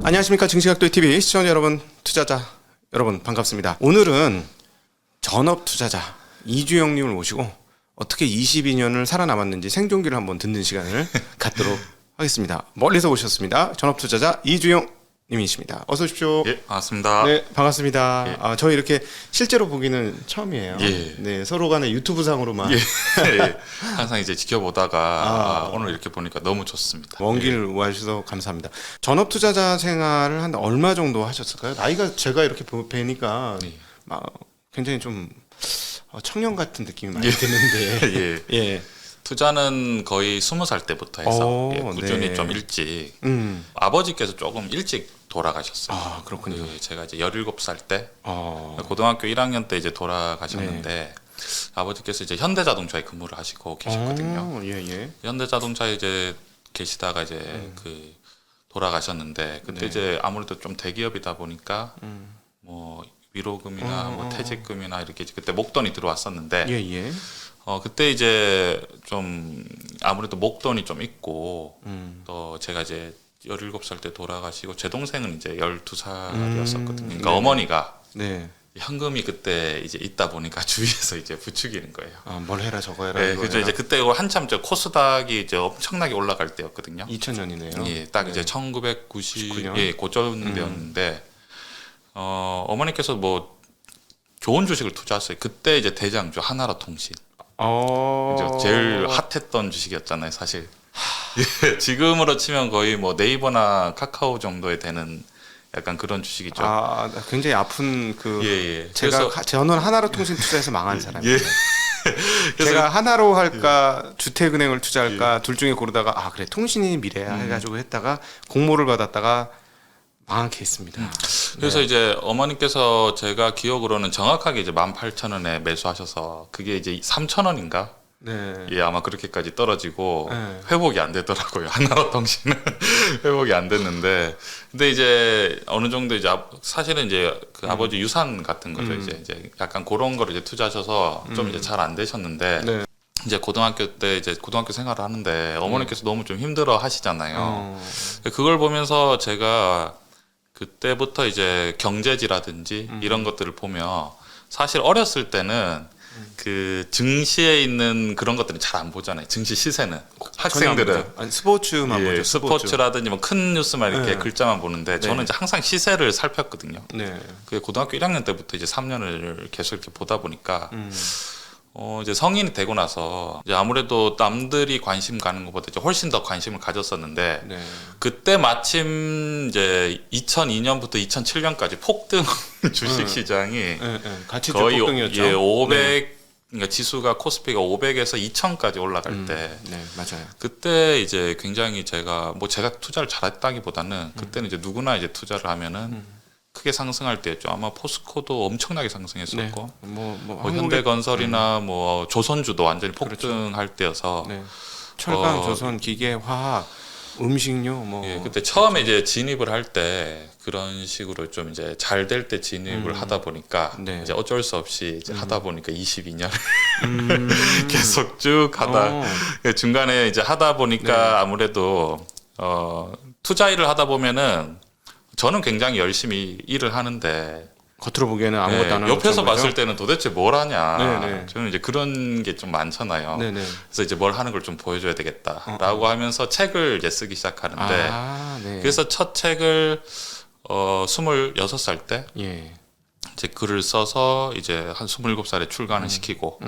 안녕하십니까. 증시각도TV 시청자 여러분, 투자자 여러분 반갑습니다. 오늘은 전업투자자 이주영님을 모시고 어떻게 22년을 살아남았는지 생존기를 한번 듣는 시간을 갖도록 하겠습니다. 멀리서 오셨습니다. 전업투자자 이주영님이십니다. 어서 오십시오. 예, 반갑습니다. 네, 반갑습니다. 예. 저희 이렇게 실제로 보기는 처음이에요. 예. 네, 서로 간에 유튜브 상으로만 예. 예. 항상 이제 지켜보다가 오늘 이렇게 보니까 너무 좋습니다. 먼 길 와주셔서 감사합니다. 전업투자자 생활을 한 얼마 정도 하셨을까요? 나이가 제가 이렇게 뵈니까 예. 굉장히 좀 청년 같은 느낌이 많이 드는데. 예. 예. 투자는 거의 20살 때부터 해서 꾸준히 네. 좀 일찍 아버지께서 조금 일찍 돌아가셨어요. 아, 그렇군요. 제가 이제 17살 때 어. 고등학교 1학년 때 이제 돌아가셨는데 아버지께서 이제 현대자동차에 근무를 하시고 계셨거든요. 예. 현대자동차에 이제 계시다가 이제 그 돌아가셨는데 그때 네. 이제 아무래도 좀 대기업이다 보니까 뭐 위로금이나 뭐 퇴직금이나 이렇게 이제 그때 목돈이 들어왔었는데 예. 그때 이제 좀 아무래도 목돈이 좀 있고 또 제가 이제 17살 때 돌아가시고 제 동생은 이제 12살이었었거든요. 그러니까 네네. 어머니가 네. 현금이 그때 이제 있다 보니까 주위에서 이제 부추기는 거예요. 뭘 해라 저거 해라. 네, 이거 그죠. 해라. 이제 그때 한참 저 코스닥이 이제 엄청나게 올라갈 때였거든요. 2000년이네요. 예, 딱 이제 1990 19년? 예, 고점이었는데 어머니께서 뭐 좋은 주식을 투자했어요. 그때 이제 대장주 하나로통신. 그죠? 제일 핫했던 주식이었잖아요, 사실. 예, 지금으로 치면 거의 뭐 네이버나 카카오 정도에 되는 약간 그런 주식이죠. 굉장히 아픈 예. 제가 그래서 저는 하나로 통신 투자해서 망한 사람이에요. 예. 그래서 제가 하나로 할까 주택은행을 투자할까 둘 중에 고르다가 그래 통신이 미래야 해가지고 했다가 공모를 받았다가 망한 케이스입니다. 그래서 이제 어머니께서 제가 기억으로는 정확하게 이제 18,000원에 매수하셔서 그게 이제 3,000원인가? 네. 예, 아마 그렇게까지 떨어지고 네. 회복이 안 되더라고요. 하나로통신은 회복이 안 됐는데, 근데 이제 어느 정도 이제 사실은 이제 그 아버지 유산 같은 거죠. 이제 약간 그런 거를 이제 투자하셔서 좀 이제 잘 안 되셨는데, 네. 이제 고등학교 때 이제 고등학교 생활을 하는데 어머니께서 너무 좀 힘들어 하시잖아요. 그걸 보면서 제가 그때부터 이제 경제지라든지 이런 것들을 보면 사실 어렸을 때는 그 증시에 있는 그런 것들은 잘 안 보잖아요. 증시 시세는 학생들은 스포츠만 보죠. 스포츠라든지 뭐 큰 뉴스만 이렇게 네. 글자만 보는데 저는 이제 항상 시세를 살폈거든요. 네. 그 고등학교 1학년 때부터 이제 3년을 계속 이렇게 보다 보니까 이제 성인이 되고 나서 이제 아무래도 남들이 관심 가는 것보다 이제 훨씬 더 관심을 가졌었는데 네. 그때 마침 이제 2002년부터 2007년까지 폭등 주식 시장이 같이 거의 폭등이었죠. 500 그러니까 지수가 코스피가 500에서 2000까지 올라갈 때 네, 맞아요. 그때 이제 굉장히 제가 투자를 잘했다기보다는 그때는 이제 누구나 이제 투자를 하면은 크게 상승할 때였죠. 아마 포스코도 엄청나게 상승했었고, 네. 뭐 현대건설이나 뭐 조선주도 완전히 폭등할 때여서, 네. 철강, 조선, 기계, 화학, 음식료 뭐. 예, 그때 처음에 이제 진입을 할 때 그런 식으로 좀 이제 잘 될 때 진입을 하다 보니까 네. 이제 어쩔 수 없이 이제 하다 보니까 22년 계속 쭉 하다 중간에 이제 하다 보니까 아무래도 투자 일을 하다 보면은. 저는 굉장히 열심히 일을 하는데 겉으로 보기에는 아무것도 안 하는 옆에서 것처럼 봤을 보이죠? 때는 도대체 뭘 하냐. 네네. 저는 이제 그런 게 좀 많잖아요. 네네. 그래서 이제 뭘 하는 걸 좀 보여줘야 되겠다라고 하면서 책을 이제 쓰기 시작하는데 네. 그래서 첫 책을 26살 때 예. 이제 글을 써서 이제 한 27살에 출간을 시키고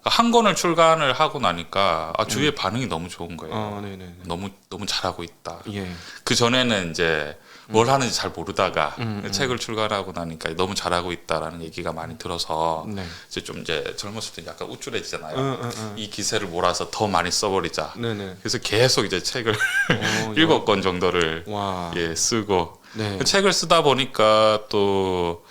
한 권을 출간을 하고 나니까 주위의 반응이 너무 좋은 거예요. 네네. 너무 잘하고 있다. 예. 그 전에는 이제 뭘 하는지 잘 모르다가 책을 출간하고 나니까 너무 잘하고 있다라는 얘기가 많이 들어서 네. 이제 젊었을 때 약간 우쭐해지잖아요. 이 기세를 몰아서 더 많이 써버리자. 네네. 그래서 계속 이제 책을 7권 정도를 와. 쓰고 네. 그 책을 쓰다 보니까 또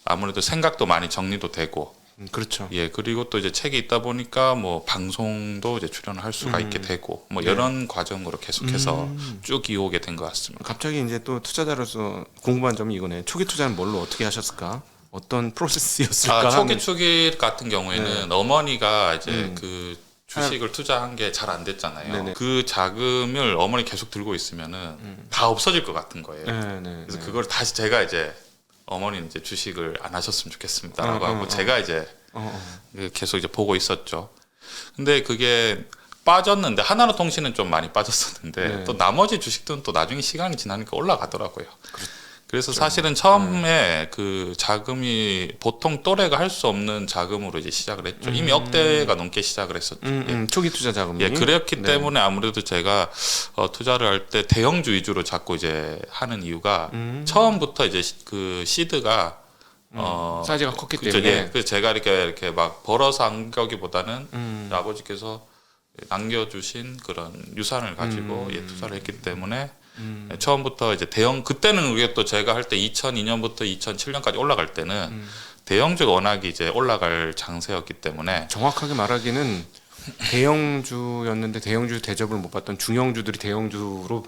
아무래도 생각도 많이 정리도 되고 그렇죠. 예, 그리고 또 이제 책이 있다 보니까 뭐 방송도 이제 출연을 할 수가 있게 되고 뭐 이런 과정으로 계속해서 쭉 이어오게 된 것 같습니다. 갑자기 이제 또 투자자로서 궁금한 점이 이거네. 초기 투자는 뭘로 어떻게 하셨을까? 어떤 프로세스였을까? 초기 같은 경우에는 어머니가 이제 그 주식을 투자한 게 잘 안 됐잖아요. 네네. 그 자금을 어머니 계속 들고 있으면은 다 없어질 것 같은 거예요. 네네. 그래서 그걸 다시 제가 이제 어머니는 이제 주식을 안 하셨으면 좋겠습니다라고 하고 제가 이제 계속 이제 보고 있었죠. 근데 그게 빠졌는데 하나로통신은 좀 많이 빠졌었는데 네. 또 나머지 주식들은 또 나중에 시간이 지나니까 올라가더라고요. 그래서 사실은 처음에 그 자금이 보통 또래가 할 수 없는 자금으로 이제 시작을 했죠. 이미 억대가 넘게 시작을 했었죠. 초기 투자 자금이. 예, 그랬기 때문에 아무래도 제가 투자를 할 때 대형주 위주로 자꾸 이제 하는 이유가 처음부터 이제 그 시드가 사이즈가 컸기 그죠, 때문에. 예, 그래서 제가 이렇게 막 벌어서 한 거기보다는 아버지께서 남겨주신 그런 유산을 가지고 예, 투자를 했기 때문에 처음부터 이제 그때는 그게 또 제가 할 때 2002년부터 2007년까지 올라갈 때는 대형주가 워낙 이제 올라갈 장세였기 때문에 정확하게 말하기는 대형주였는데 대형주 대접을 못 받던 중형주들이 대형주로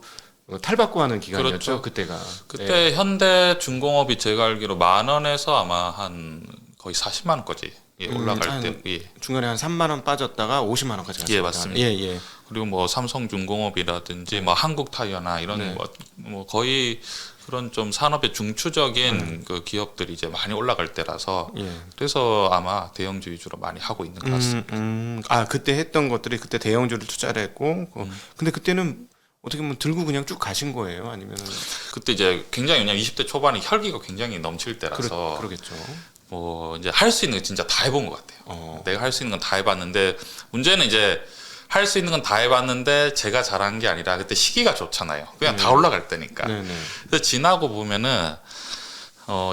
탈바꿈 하는 기간이었죠. 그렇죠. 그때가. 그때 현대중공업이 제가 알기로 10,000원에서 아마 한 거의 40만 원까지 예, 올라갈 때 예. 중간에 한 3만 원 빠졌다가 50만 원까지 갔습니다. 예, 맞습니다. 예, 예. 그리고 뭐 삼성중공업이라든지 뭐 한국타이어나 이런 네. 뭐 거의 그런 좀 산업의 중추적인 그 기업들이 이제 많이 올라갈 때라서 예. 그래서 아마 대형주 위주로 많이 하고 있는 것 같습니다. 아, 그때 했던 것들이 그때 대형주를 투자를 했고 근데 그때는 어떻게 보면 들고 그냥 쭉 가신 거예요? 아니면은 그때 이제 굉장히 왜냐면 20대 초반에 혈기가 굉장히 넘칠 때라서 그러겠죠. 뭐 이제 할 수 있는 거 진짜 다 해본 것 같아요. 내가 할 수 있는 건 다 해봤는데 문제는 이제 할 수 있는 건 다 해봤는데 제가 잘한 게 아니라 그때 시기가 좋잖아요. 그냥 다 올라갈 때니까. 네네. 그래서 지나고 보면은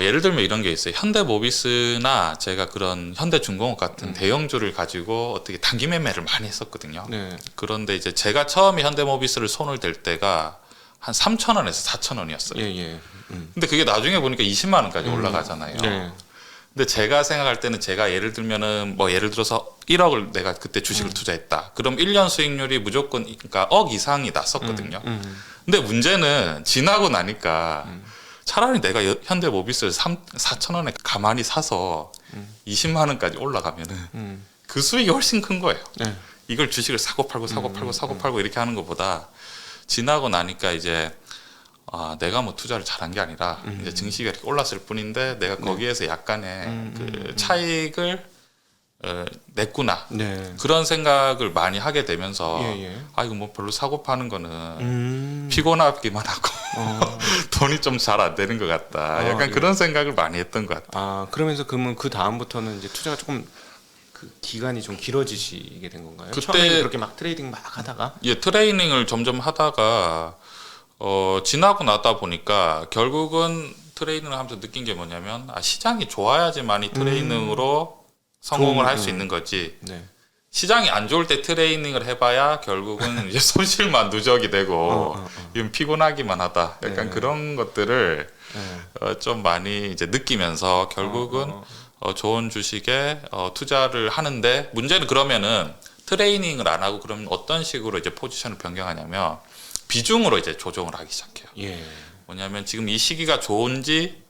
예를 들면 이런 게 있어요. 현대모비스나 제가 그런 현대중공업 같은 대형주를 가지고 어떻게 단기 매매를 많이 했었거든요. 네. 그런데 이제 제가 처음에 현대모비스를 손을 댈 때가 한 3,000원에서 4,000원이었어요. 예, 예. 근데 그게 나중에 보니까 20만 원까지 올라가잖아요. 네. 근데 제가 생각할 때는 제가 예를 들면은 뭐 예를 들어서 1억을 내가 그때 주식을 투자했다. 그럼 1년 수익률이 무조건 그러니까 억 이상이 났었거든요. 근데 문제는 지나고 나니까 차라리 내가 현대모비스를 4,000원에 가만히 사서 20만 원까지 올라가면은 그 수익이 훨씬 큰 거예요. 네. 이걸 주식을 사고 팔고 사고 팔고 사고 팔고 이렇게 하는 것보다 지나고 나니까 이제 내가 뭐 투자를 잘한 게 아니라 이제 증시가 이렇게 올랐을 뿐인데 내가 거기에서 약간의 그 차익을 냈구나. 네. 그런 생각을 많이 하게 되면서 예, 예. 이거 뭐 별로 사고 파는 거는 피곤하기만 하고 돈이 좀 잘 안 되는 것 같다. 약간 예. 그런 생각을 많이 했던 것 같아요. 아, 그러면서 그러면 그 다음부터는 이제 투자가 조금 그 기간이 좀 길어지시게 된 건가요? 그때- 처음에 그렇게 막 트레이딩 막 하다가 예, 트레이닝을 점점 하다가 지나고 나다 보니까 결국은 트레이닝을 하면서 느낀 게 뭐냐면 시장이 좋아야지만 이 트레이닝으로 성공을 할 수 있는 거지. 네. 시장이 안 좋을 때 트레이닝을 해봐야 결국은 이제 손실만 누적이 되고 이건 피곤하기만 하다. 약간 네. 그런 것들을 네. 좀 많이 이제 느끼면서 결국은 좋은 주식에 투자를 하는데 문제는 그러면은 트레이닝을 안 하고 그러면 어떤 식으로 이제 포지션을 변경하냐면 비중으로 이제 조정을 하기 시작해요. 예. 뭐냐면 지금 이 시기가 좋은지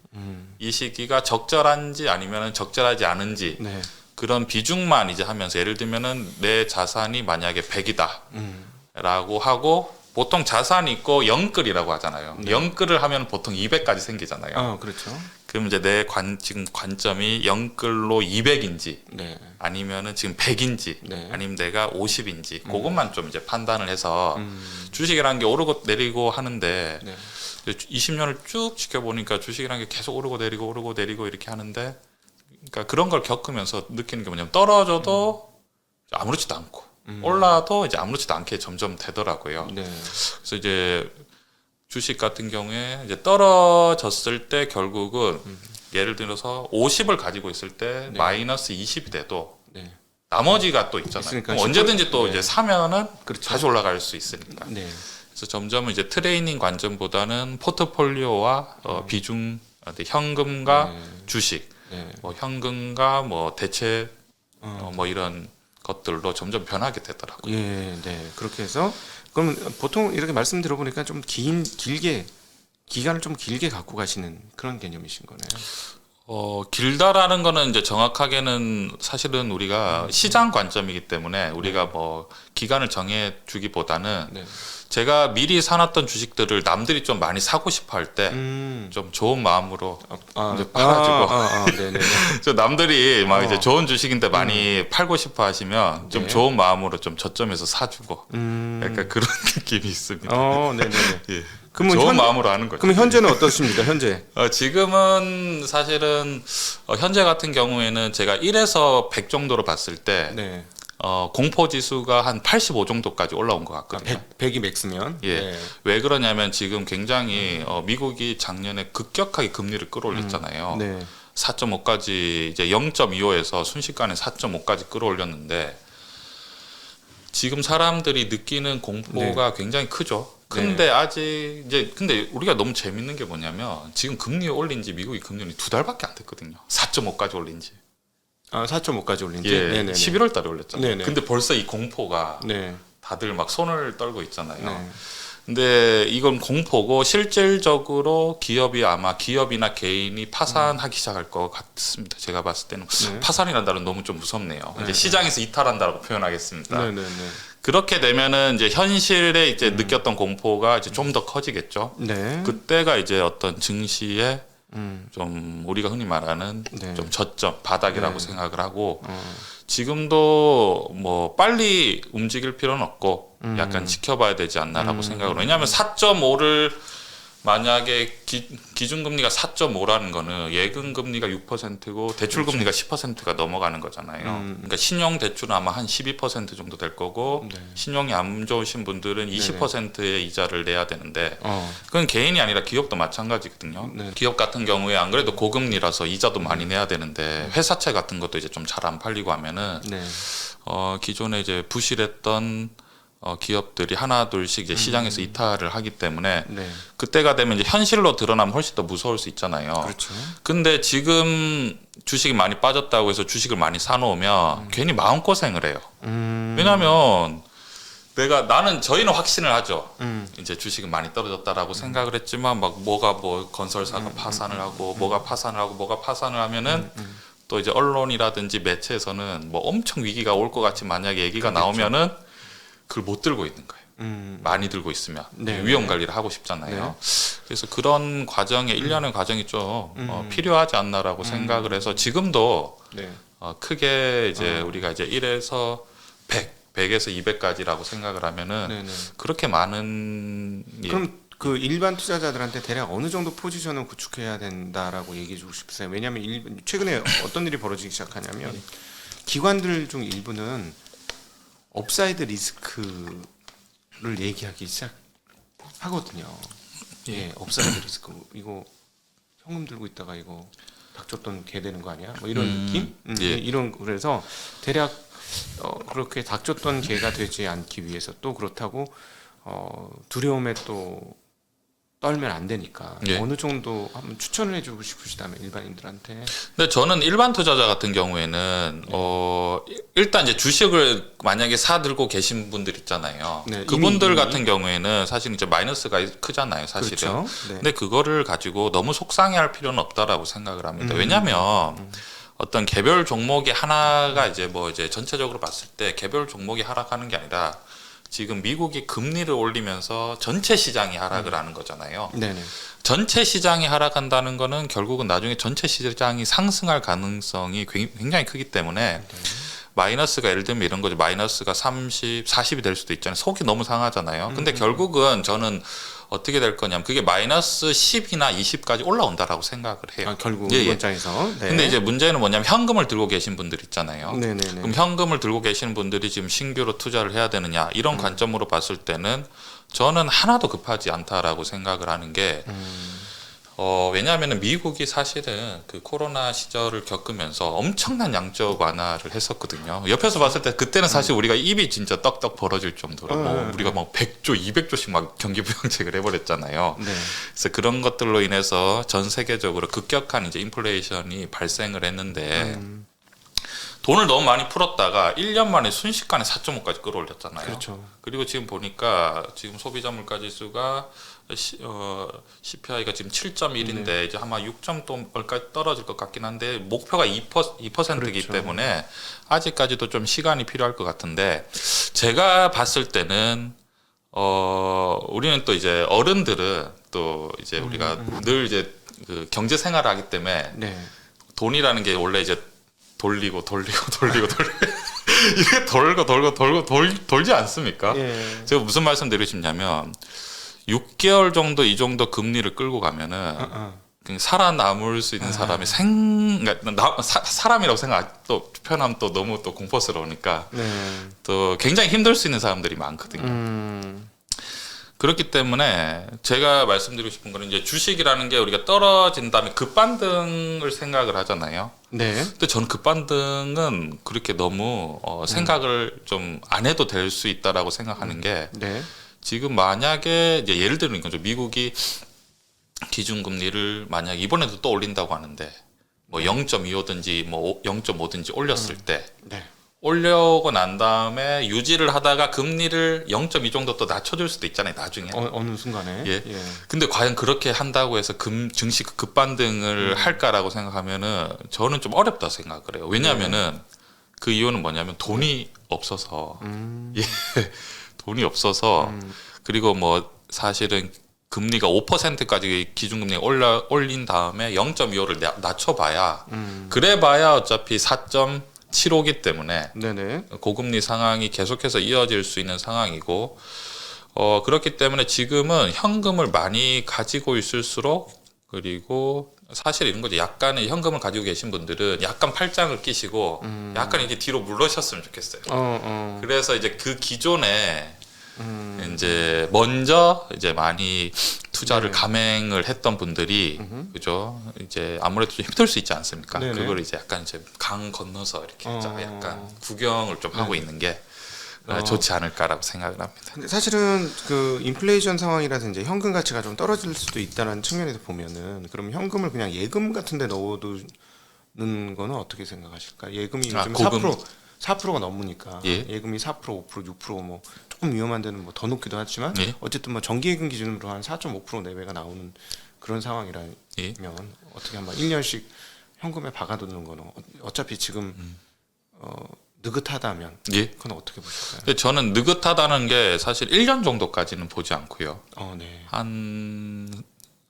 이 시기가 적절한지 아니면 적절하지 않은지 네. 그런 비중만 이제 하면서 예를 들면은 내 자산이 만약에 100이다 라고 하고 보통 자산이 있고 영끌이라고 하잖아요. 영끌을 하면 보통 200까지 생기잖아요. 그렇죠. 그럼 이제 지금 관점이 영끌로 200인지 네. 아니면은 지금 100인지 네. 아니면 내가 50인지 그것만 좀 이제 판단을 해서 주식이라는 게 오르고 내리고 하는데 네. 20년을 쭉 지켜보니까 주식이라는 게 계속 오르고 내리고 이렇게 하는데 그러니까 그런 걸 겪으면서 느끼는 게 뭐냐면 떨어져도 아무렇지도 않고 올라도 이제 아무렇지도 않게 점점 되더라고요. 네. 그래서 이제 주식 같은 경우에 이제 떨어졌을 때 결국은 예를 들어서 50을 가지고 있을 때 네. 마이너스 20이 돼도 네. 나머지가 또 있잖아요. 있으니까 그럼 언제든지 또 네. 이제 사면은 그렇죠. 다시 올라갈 수 있으니까. 네. 그래서 점점 이제 트레이닝 관점보다는 포트폴리오와 비중, 현금과 네. 주식, 네. 뭐 현금과 뭐 대체 뭐 이런 것들로 점점 변하게 되더라고요. 예, 네. 그렇게 해서 그럼 보통 이렇게 말씀 들어보니까 좀 길게 기간을 좀 길게 갖고 가시는 그런 개념이신 거네요. 길다라는 거는 이제 정확하게는 사실은 우리가 시장 관점이기 때문에 우리가 뭐 기간을 정해 주기보다는 네. 제가 미리 사놨던 주식들을 남들이 좀 많이 사고 싶어 할 때 좀 좋은 마음으로 이제 팔아주고 네네네. 저 남들이 막 이제 어. 좋은 주식인데 많이 팔고 싶어 하시면 좀 네. 좋은 마음으로 좀 저점에서 사주고 약간 그런 느낌이 있습니다. 네네네. 예. 그러면 좋은 마음으로 하는 거죠. 그럼 현재는 어떻습니까? 현재? 지금은 사실은 현재 같은 경우에는 제가 1에서 100 정도로 봤을 때 네. 공포 지수가 한 85 정도까지 올라온 것 같거든요. 100이 맥스면. 예. 네. 왜 그러냐면 지금 굉장히 미국이 작년에 급격하게 금리를 끌어올렸잖아요. 네. 4.5까지 이제 0.25에서 순식간에 4.5까지 끌어올렸는데 지금 사람들이 느끼는 공포가 굉장히 크죠. 근데 아직 이제 근데 우리가 너무 재밌는 게 뭐냐면 지금 금리 올린 지 미국이 금리를 2달밖에 안 됐거든요. 4.5까지 올린 지. 4.5까지 올린 지. 예. 네네네. 11월 달에 올렸잖아요. 네네. 근데 벌써 이 공포가 네. 다들 막 손을 떨고 있잖아요. 네. 근데 이건 공포고 실질적으로 기업이 아마 기업이나 개인이 파산하기 시작할 것 같습니다. 제가 봤을 때는 네. 파산이라는 단어는 너무 좀 무섭네요. 네. 이제 시장에서 이탈한다고 표현하겠습니다. 네네네. 그렇게 되면은 이제 현실에 이제 느꼈던 공포가 이제 좀 더 커지겠죠. 네. 그때가 이제 어떤 증시의 음. 좀 우리가 흔히 말하는 네. 좀 저점 바닥이라고 네. 생각을 하고 어. 지금도 뭐 빨리 움직일 필요는 없고 약간 지켜봐야 되지 않나라고 생각을. 왜냐하면 4.5를 만약에 기준금리가 4.5라는 거는 예금금리가 6%고 대출금리가 10%가 넘어가는 거잖아요. 그러니까 신용대출은 아마 한 12% 정도 될 거고 네. 신용이 안 좋으신 분들은 20%의 이자를 내야 되는데 그건 개인이 아니라 기업도 마찬가지거든요. 네. 기업 같은 경우에 안 그래도 고금리라서 이자도 많이 내야 되는데 회사채 같은 것도 이제 좀 잘 안 팔리고 하면은 네. 기존에 이제 부실했던 기업들이 하나 둘씩 이제 시장에서 이탈을 하기 때문에 네. 그때가 되면 이제 현실로 드러나면 훨씬 더 무서울 수 있잖아요. 그렇죠. 근데 지금 주식이 많이 빠졌다고 해서 주식을 많이 사놓으면 괜히 마음고생을 해요. 왜냐하면 나는 저희는 확신을 하죠. 이제 주식은 많이 떨어졌다라고 생각을 했지만 막 뭐가 뭐 건설사가 파산을 하고 뭐가 파산을 하고 뭐가 파산을 하면은 또 이제 언론이라든지 매체에서는 뭐 엄청 위기가 올 것 같이 만약에 얘기가 나오면은 그걸 못 들고 있는 거예요. 많이 들고 있으면 네. 위험 관리를 하고 싶잖아요. 그래서 그런 과정에 일련의 과정이 좀 필요하지 않나라고 생각을 해서 지금도 네. 크게 이제 우리가 이제 1에서 100에서 200까지라고 생각을 하면은 네네. 그렇게 많은 그럼 그 일반 투자자들한테 대략 어느 정도 포지션을 구축해야 된다라고 얘기해 주고 싶으세요? 왜냐하면 최근에 어떤 일이 벌어지기 시작하냐면 기관들 중 일부는 업사이드 리스크를 얘기하기 시작하거든요. 예, 업사이드 리스크. 이거 현금 들고 있다가 이거 닥쳤던 개 되는 거 아니야? 뭐 이런 느낌? 예. 이런 그래서 대략 그렇게 닥쳤던 개가 되지 않기 위해서 또 그렇다고 두려움에 또 떨면 안 되니까 예. 어느 정도 한번 추천을 해주고 싶으시다면 일반인들한테. 근데 저는 일반 투자자 같은 경우에는 일단 이제 주식을 만약에 사 들고 계신 분들 있잖아요. 네, 그분들 이미. 같은 경우에는 사실 이제 마이너스가 크잖아요, 사실은. 그렇죠. 네. 근데 그거를 가지고 너무 속상해할 필요는 없다라고 생각을 합니다. 왜냐하면 어떤 개별 종목이 하나가 이제 뭐 이제 전체적으로 봤을 때 개별 종목이 하락하는 게 아니라 지금 미국이 금리를 올리면서 전체 시장이 하락을 하는 거잖아요. 네네. 전체 시장이 하락한다는 거는 결국은 나중에 전체 시장이 상승할 가능성이 굉장히 크기 때문에 마이너스가 예를 들면 이런 거죠. 마이너스가 30, 40이 될 수도 있잖아요. 속이 너무 상하잖아요. 근데 결국은 저는 어떻게 될 거냐면 그게 마이너스 10이나 20까지 올라온다라고 생각을 해요. 결국 예, 예. 이번장에서. 네. 근데 이제 문제는 뭐냐면 현금을 들고 계신 분들 있잖아요. 네네네. 그럼 현금을 들고 계시는 분들이 지금 신규로 투자를 해야 되느냐 이런 관점으로 봤을 때는 저는 하나도 급하지 않다라고 생각을 하는 게 왜냐하면 미국이 사실은 그 코로나 시절을 겪으면서 엄청난 양적 완화를 했었거든요. 옆에서 봤을 때 그때는 사실 우리가 입이 진짜 떡떡 벌어질 정도로 뭐 우리가 막 100조, 200조씩 막 경기 부양책을 해버렸잖아요. 네. 그래서 그런 것들로 인해서 전 세계적으로 급격한 이제 인플레이션이 발생을 했는데 돈을 너무 많이 풀었다가 1년 만에 순식간에 4.5까지 끌어올렸잖아요. 그렇죠. 그리고 지금 보니까 지금 소비자 물가 지수가 CPI가 지금 7.1인데 이제 아마 6.또까지 떨어질 것 같긴 한데 목표가 2%이기 그렇죠. 때문에 아직까지도 좀 시간이 필요할 것 같은데 제가 봤을 때는 우리는 또 이제 어른들은 또 이제 우리가 늘 이제 그 경제 생활을 하기 때문에 네. 돈이라는 게 원래 이제 돌리고 이게 돌지 않습니까? 예. 제가 무슨 말씀 드리고 싶냐면 6개월 정도 이 정도 금리를 끌고 가면은 그냥 살아남을 수 있는 사람이 그러니까 사람이라고 생각 또 표현하면 또 너무 또 공포스러우니까 네. 또 굉장히 힘들 수 있는 사람들이 많거든요. 그렇기 때문에 제가 말씀드리고 싶은 거는 이제 주식이라는 게 우리가 떨어진 다음에 급반등을 생각을 하잖아요. 네. 근데 저는 급반등은 그렇게 너무 생각을 좀 안 해도 될 수 있다라고 생각하는 게 네. 지금 만약에 이제 예를 들면 거죠. 미국이 기준금리를 만약 이번에도 또 올린다고 하는데 뭐 0.25든지 뭐 0.5든지 올렸을 때 네. 올려고 난 다음에 유지를 하다가 금리를 0.2 정도 또 낮춰줄 수도 있잖아요. 나중에. 어느 순간에. 예. 근데 과연 그렇게 한다고 해서 증시 급반등을 할까라고 생각하면은 저는 좀 어렵다 생각을 해요. 왜냐하면은 그 이유는 뭐냐면 돈이 없어서 예. 돈이 없어서 그리고 뭐 사실은 금리가 5%까지 기준금리 올린 다음에 0.25를 낮춰봐야 그래봐야 어차피 4.75기 때문에 네네. 고금리 상황이 계속해서 이어질 수 있는 상황이고 그렇기 때문에 지금은 현금을 많이 가지고 있을수록 그리고 사실 이런 거죠. 약간의 현금을 가지고 계신 분들은 약간 팔짱을 끼시고 약간 이렇게 뒤로 물러셨으면 좋겠어요. 그래서 이제 그 기존에 이제 먼저 이제 많이 투자를 네. 감행을 했던 분들이 그죠 이제 아무래도 좀 힘들 수 있지 않습니까? 네네. 그걸 이제 약간 이제 강 건너서 이렇게 약간 구경을 좀 네. 하고 있는 게 좋지 않을까라고 생각을 합니다. 근데 사실은 그 인플레이션 상황이라서 이제 현금 가치가 좀 떨어질 수도 있다는 측면에서 보면은 그럼 현금을 그냥 예금 같은 데 넣어두는 거는 어떻게 생각하실까요? 예금이 요즘 고금. 4%가 넘으니까 예. 예금이 4%, 5%, 6%뭐 조금 위험한 데는 뭐 더 높기도 하지만 예. 어쨌든 뭐 정기예금 기준으로 한 4.5% 내외가 나오는 그런 상황이라면 예. 어떻게 한번 1년씩 현금에 박아두는 거는 어차피 지금 느긋하다면 예. 그건 어떻게 보실까요? 근데 저는 느긋하다는 게 사실 1년 정도까지는 보지 않고요. 네. 한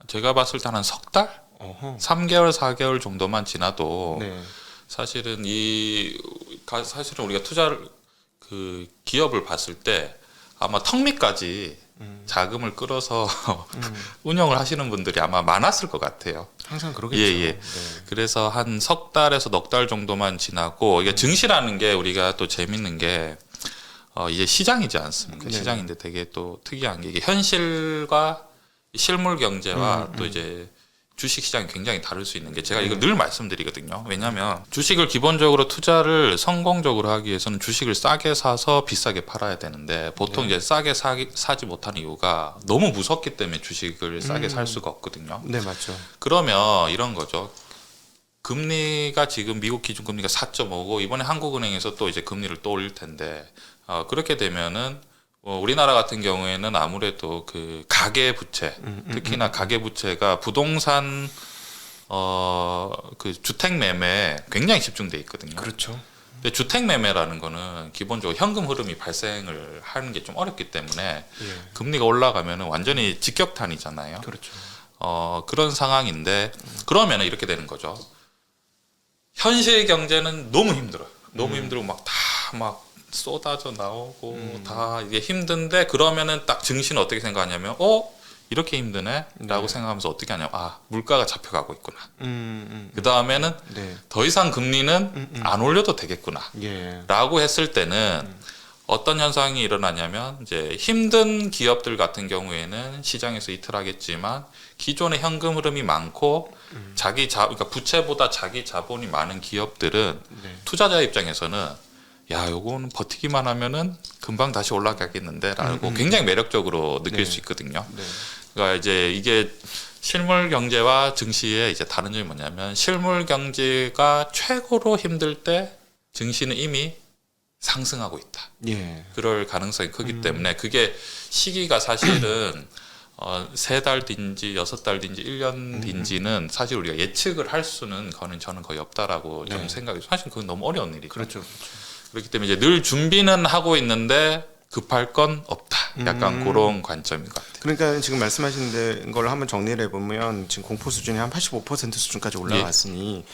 제가 봤을 때 한 석 달? 어허. 3개월, 4개월 정도만 지나도 네. 사실은 사실은 우리가 투자를 그 기업을 봤을 때 아마 턱밑까지 자금을 끌어서 운영을 하시는 분들이 아마 많았을 것 같아요. 항상 그러겠죠. 예. 네. 그래서 한 석 달에서 넉 달 정도만 지나고 이게 증시라는 게 우리가 또 재밌는 게 이제 시장이지 않습니까? 네. 시장인데 되게 또 특이한 게 이게 현실과 실물 경제와 또 이제 주식 시장이 굉장히 다를 수 있는 게 제가 이거 늘 말씀드리거든요. 왜냐하면 주식을 기본적으로 투자를 성공적으로 하기 위해서는 주식을 싸게 사서 비싸게 팔아야 되는데 보통 이제 싸게 사지 못하는 이유가 너무 무섭기 때문에 주식을 싸게 살 수가 없거든요. 네, 맞죠. 그러면 이런 거죠. 금리가 지금 미국 기준금리가 4.5고 이번에 한국은행에서 또 이제 금리를 또 올릴 텐데 그렇게 되면은 우리나라 같은 경우에는 아무래도 그 가계 부채, 특히나 가계 부채가 부동산 그 주택 매매에 굉장히 집중돼 있거든요. 그렇죠. 근데 주택 매매라는 거는 기본적으로 현금 흐름이 발생을 하는 게 좀 어렵기 때문에 예. 금리가 올라가면은 완전히 직격탄이잖아요. 그렇죠. 그런 상황인데 그러면은 이렇게 되는 거죠. 현실 경제는 너무 힘들어요. 너무 힘들고 막 쏟아져 나오고 다 이게 힘든데 그러면은 딱 증시는 어떻게 생각하냐면 이렇게 힘드네? 라고 생각하면서 어떻게 하냐면 물가가 잡혀가고 있구나. 그 다음에는 네. 더 이상 금리는 안 올려도 되겠구나. 예. 라고 했을 때는 어떤 현상이 일어나냐면 이제 힘든 기업들 같은 경우에는 시장에서 이틀하겠지만 기존의 현금 흐름이 많고 그러니까 부채보다 자기 자본이 많은 기업들은 네. 투자자 입장에서는 요거는 버티기만 하면은 금방 다시 올라가겠는데라고 굉장히 매력적으로 느낄 네. 수 있거든요. 네. 그러니까 이제 이게 실물 경제와 증시의 이제 다른 점이 뭐냐면 실물 경제가 최고로 힘들 때 증시는 이미 상승하고 있다. 예. 그럴 가능성이 크기 때문에 그게 시기가 사실은 3달 뒤인지 6달 뒤인지 1년 뒤인지는 사실 우리가 예측을 할 수는 저는 거의 없다라고 좀 네. 생각이 사실 그건 너무 어려운 일이죠. 그렇죠. 그렇기 때문에 이제 늘 준비는 하고 있는데 급할 건 없다. 약간 그런 관점인 것 같아요. 그러니까 지금 말씀하신 걸 한번 정리를 해보면 지금 공포 수준이 한 85% 수준까지 올라갔으니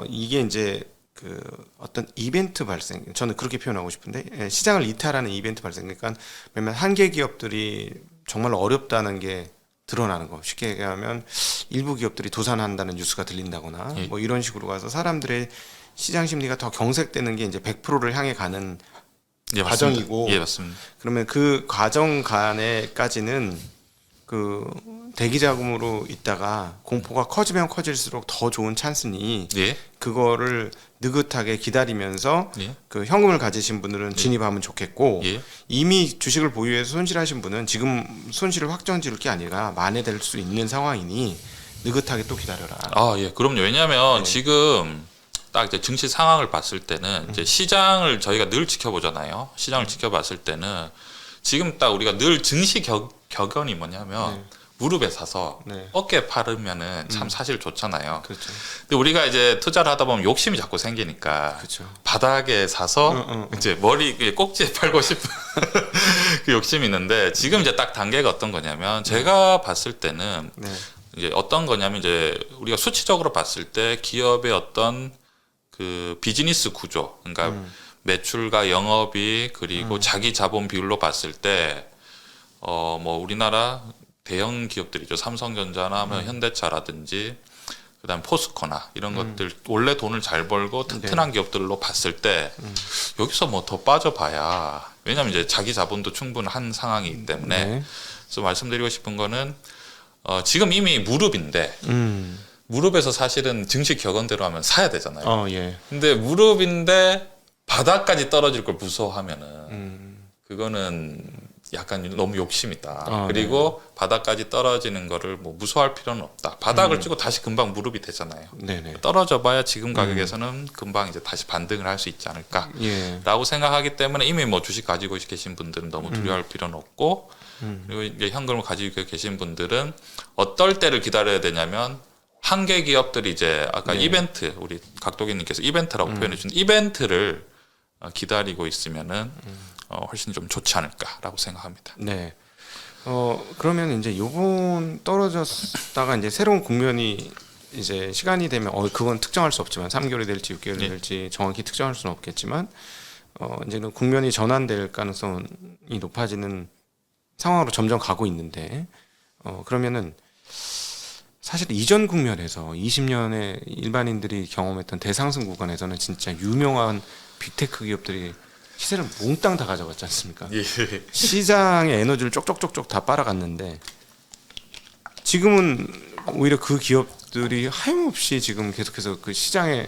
이게 이제 그 어떤 이벤트 발생, 저는 그렇게 표현하고 싶은데 시장을 이탈하는 이벤트 발생, 그러니까 몇몇 한계 기업들이 정말 어렵다는 게 드러나는 거. 쉽게 얘기하면 일부 기업들이 도산한다는 뉴스가 들린다거나 뭐 이런 식으로 가서 사람들의 시장 심리가 더 경색되는 게 이제 100%를 향해 가는 예, 과정이고, 맞습니다. 예, 맞습니다. 그러면 그 과정 간에까지는 그 대기 자금으로 있다가 공포가 커지면 커질수록 더 좋은 찬스니 예, 그거를 느긋하게 기다리면서 예, 그 현금을 가지신 분들은 진입하면 좋겠고, 예. 이미 주식을 보유해서 손실하신 분은 지금 손실을 확정 지을 게 아니라 만회될 수 있는 상황이니 느긋하게 또 기다려라. 예, 그럼요. 왜냐하면 지금 딱 이제 증시 상황을 봤을 때는 이제 시장을 저희가 늘 지켜보잖아요. 시장을 지켜봤을 때는 지금 딱 우리가 늘 증시 격언이 뭐냐면 무릎에 사서 네. 어깨에 팔으면은 참 사실 좋잖아요. 그렇죠. 근데 우리가 이제 투자를 하다 보면 욕심이 자꾸 생기니까 그렇죠. 바닥에 사서 이제 머리 꼭지에 팔고 싶은 그 욕심이 있는데 지금 이제 딱 단계가 어떤 거냐면 제가 봤을 때는 네. 이제 어떤 거냐면 이제 우리가 수치적으로 봤을 때 기업의 어떤 그 비즈니스 구조, 그러니까 매출과 영업이 그리고 자기 자본 비율로 봤을 때 뭐 우리나라 대형 기업들이죠. 삼성전자나 뭐 현대차라든지 그다음 포스코나 이런 것들 원래 돈을 잘 벌고 튼튼한 기업들로 봤을 때 여기서 뭐 더 빠져봐야, 왜냐하면 이제 자기 자본도 충분한 상황이기 때문에 네. 그래서 말씀드리고 싶은 거는 지금 이미 무릎인데 무릎에서 사실은 증시 격언대로 하면 사야 되잖아요. 예. 근데 무릎인데 바닥까지 떨어질 걸 무서워하면은 그거는 약간 너무 욕심이다. 그리고 바닥까지 떨어지는 거를 뭐 무서워할 필요는 없다. 바닥을 찍고 다시 금방 무릎이 되잖아요. 네네. 떨어져-봐야 지금 가격에서는 금방 이제 다시 반등을 할 수 있지 않을까. 예. 라고 생각하기 때문에 이미 뭐 주식 가지고 계신 분들은 너무 두려워할 필요는 없고, 그리고 이제 현금을 가지고 계신 분들은 어떨 때를 기다려야 되냐면 한계 기업들이 이제 아까 이벤트, 우리 각도기님께서 이벤트라고 표현해 주신 이벤트를 기다리고 있으면은 훨씬 좀 좋지 않을까라고 생각합니다. 네. 그러면 이제 요번 떨어졌다가 이제 새로운 국면이 이제 시간이 되면 그건 특정할 수 없지만 3개월이 될지 6개월이 네. 될지 정확히 특정할 수는 없겠지만 이제는 국면이 전환될 가능성이 높아지는 상황으로 점점 가고 있는데 그러면은 사실 이전 국면에서 20년에 일반인들이 경험했던 대상승 구간에서는 진짜 유명한 빅테크 기업들이 시세를 몽땅 다 가져갔지 않습니까? 예. 시장의 에너지를 쪽쪽쪽쪽 다 빨아갔는데 지금은 오히려 그 기업들이 하염없이 지금 계속해서 그 시장에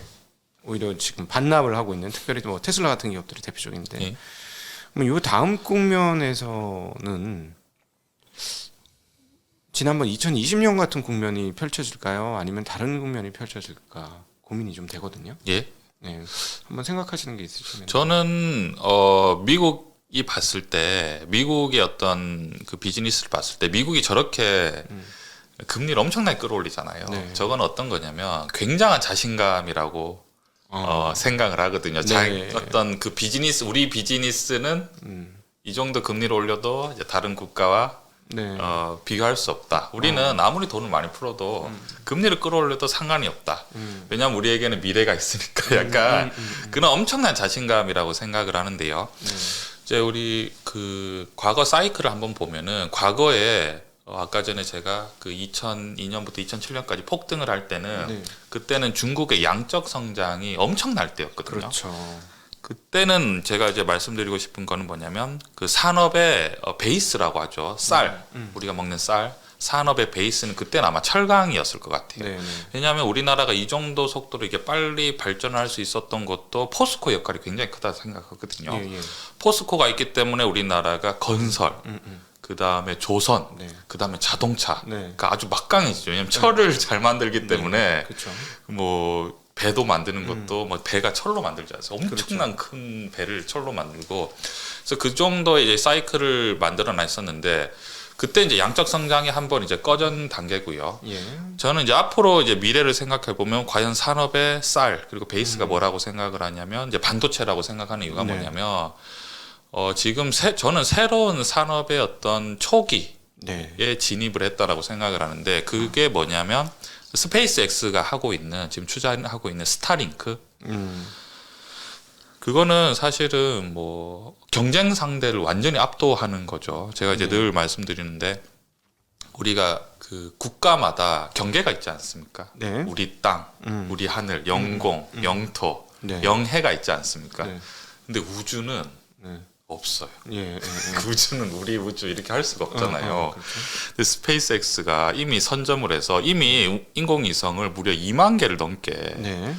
오히려 지금 반납을 하고 있는, 특별히 뭐 테슬라 같은 기업들이 대표적인데 예. 그럼 요 다음 국면에서는 지난번 2020년 같은 국면이 펼쳐질까요? 아니면 다른 국면이 펼쳐질까 고민이 좀 되거든요. 예. 네, 한번 생각하시는 게 있으시면. 저는 미국이 봤을 때 미국의 어떤 그 비즈니스를 봤을 때 미국이 저렇게 금리를 엄청나게 끌어올리잖아요. 네. 저건 어떤 거냐면 굉장한 자신감이라고 생각을 하거든요. 네. 어떤 그 비즈니스, 우리 비즈니스는 이 정도 금리를 올려도 이제 다른 국가와 네. 비교할 수 없다. 우리는 아무리 돈을 많이 풀어도 금리를 끌어올려도 상관이 없다. 왜냐하면 우리에게는 미래가 있으니까 약간 그런 엄청난 자신감이라고 생각을 하는데요. 이제 우리 그 과거 사이클을 한번 보면은 과거에 아까 전에 제가 그 2002년부터 2007년까지 폭등을 할 때는 네. 그때는 중국의 양적 성장이 엄청날 때였거든요. 그렇죠. 그때는 제가 이제 말씀드리고 싶은 거는 뭐냐면 그 산업의 베이스라고 하죠. 쌀, 우리가 먹는 쌀, 산업의 베이스는 그때는 아마 철강이었을 것 같아요. 네. 왜냐하면 우리나라가 이 정도 속도로 이게 빨리 발전할 수 있었던 것도 포스코 역할이 굉장히 크다 생각하거든요. 예. 포스코가 있기 때문에 우리나라가 건설, 그 다음에 조선, 네. 그 다음에 자동차, 네. 그러니까 아주 막강해지죠. 왜냐하면 철을 잘 만들기 때문에 그렇죠. 뭐 배도 만드는 것도 뭐 배가 철로 만들지 않아요. 엄청난 큰 배를 철로 만들고, 그래서 그 정도의 이제 사이클을 만들어 놨었는데 그때 이제 양적 성장이 한번 이제 꺼진 단계고요. 예. 저는 이제 앞으로 이제 미래를 생각해 보면 과연 산업의 쌀 그리고 베이스가 뭐라고 생각을 하냐면 이제 반도체라고 생각하는 이유가 네. 뭐냐면 지금 저는 새로운 산업의 어떤 초기에 네. 진입을 했다라고 생각을 하는데 그게 뭐냐면 스페이스X가 하고 있는 지금 투자하고 있는 스타링크 그거는 사실은 뭐 경쟁 상대를 완전히 압도하는 거죠. 제가 이제 늘 말씀드리는데 우리가 그 국가마다 경계가 있지 않습니까? 네. 우리 땅, 우리 하늘, 영공, 영토, 네. 영해가 있지 않습니까? 네. 근데 우주는 네. 없어요. 예. 그 우주는 우리 우주 이렇게 할 수가 없잖아요. 그렇죠. 근데 스페이스X가 이미 선점을 해서 이미 인공위성을 무려 2만 개를 넘게 네.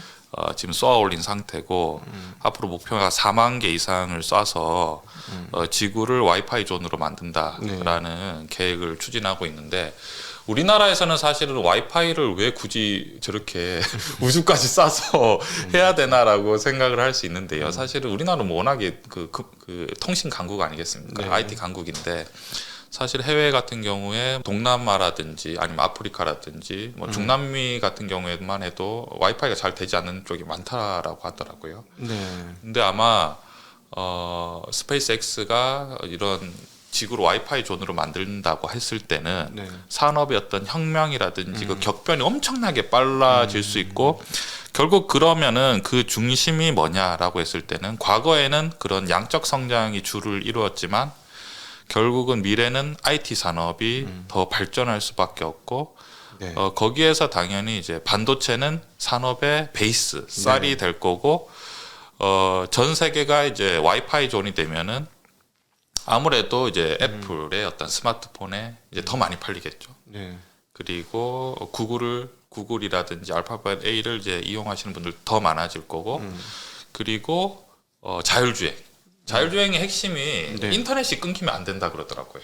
지금 쏘아 올린 상태고 앞으로 목표가 4만 개 이상을 쏴서 지구를 와이파이 존으로 만든다라는 계획을 추진하고 있는데 우리나라에서는 사실은 와이파이를 왜 굳이 저렇게 우주까지 쏴서 해야 되나라고 생각을 할 수 있는데요. 사실은 우리나라는 뭐 워낙에 그 통신 강국 아니겠습니까? 네. IT 강국인데 사실 해외 같은 경우에 동남아라든지 아니면 아프리카라든지 뭐 중남미 같은 경우에만 해도 와이파이가 잘 되지 않는 쪽이 많다라고 하더라고요. 네. 근데 아마 스페이스X가 이런 지구를 와이파이 존으로 만든다고 했을 때는 네. 산업의 어떤 혁명이라든지 그 격변이 엄청나게 빨라질 수 있고 결국 그러면은 그 중심이 뭐냐라고 했을 때는 과거에는 그런 양적 성장이 주를 이루었지만 결국은 미래는 IT 산업이 더 발전할 수밖에 없고 네. 거기에서 당연히 이제 반도체는 산업의 베이스 쌀이 될 거고 전 세계가 이제 와이파이 존이 되면은 아무래도 이제 애플의 어떤 스마트폰에 이제 더 많이 팔리겠죠. 네. 그리고 구글이라든지 알파벳 A를 이제 이용하시는 분들 더 많아질 거고 그리고 자율주행의 핵심이 네. 인터넷이 끊기면 안 된다 그러더라고요.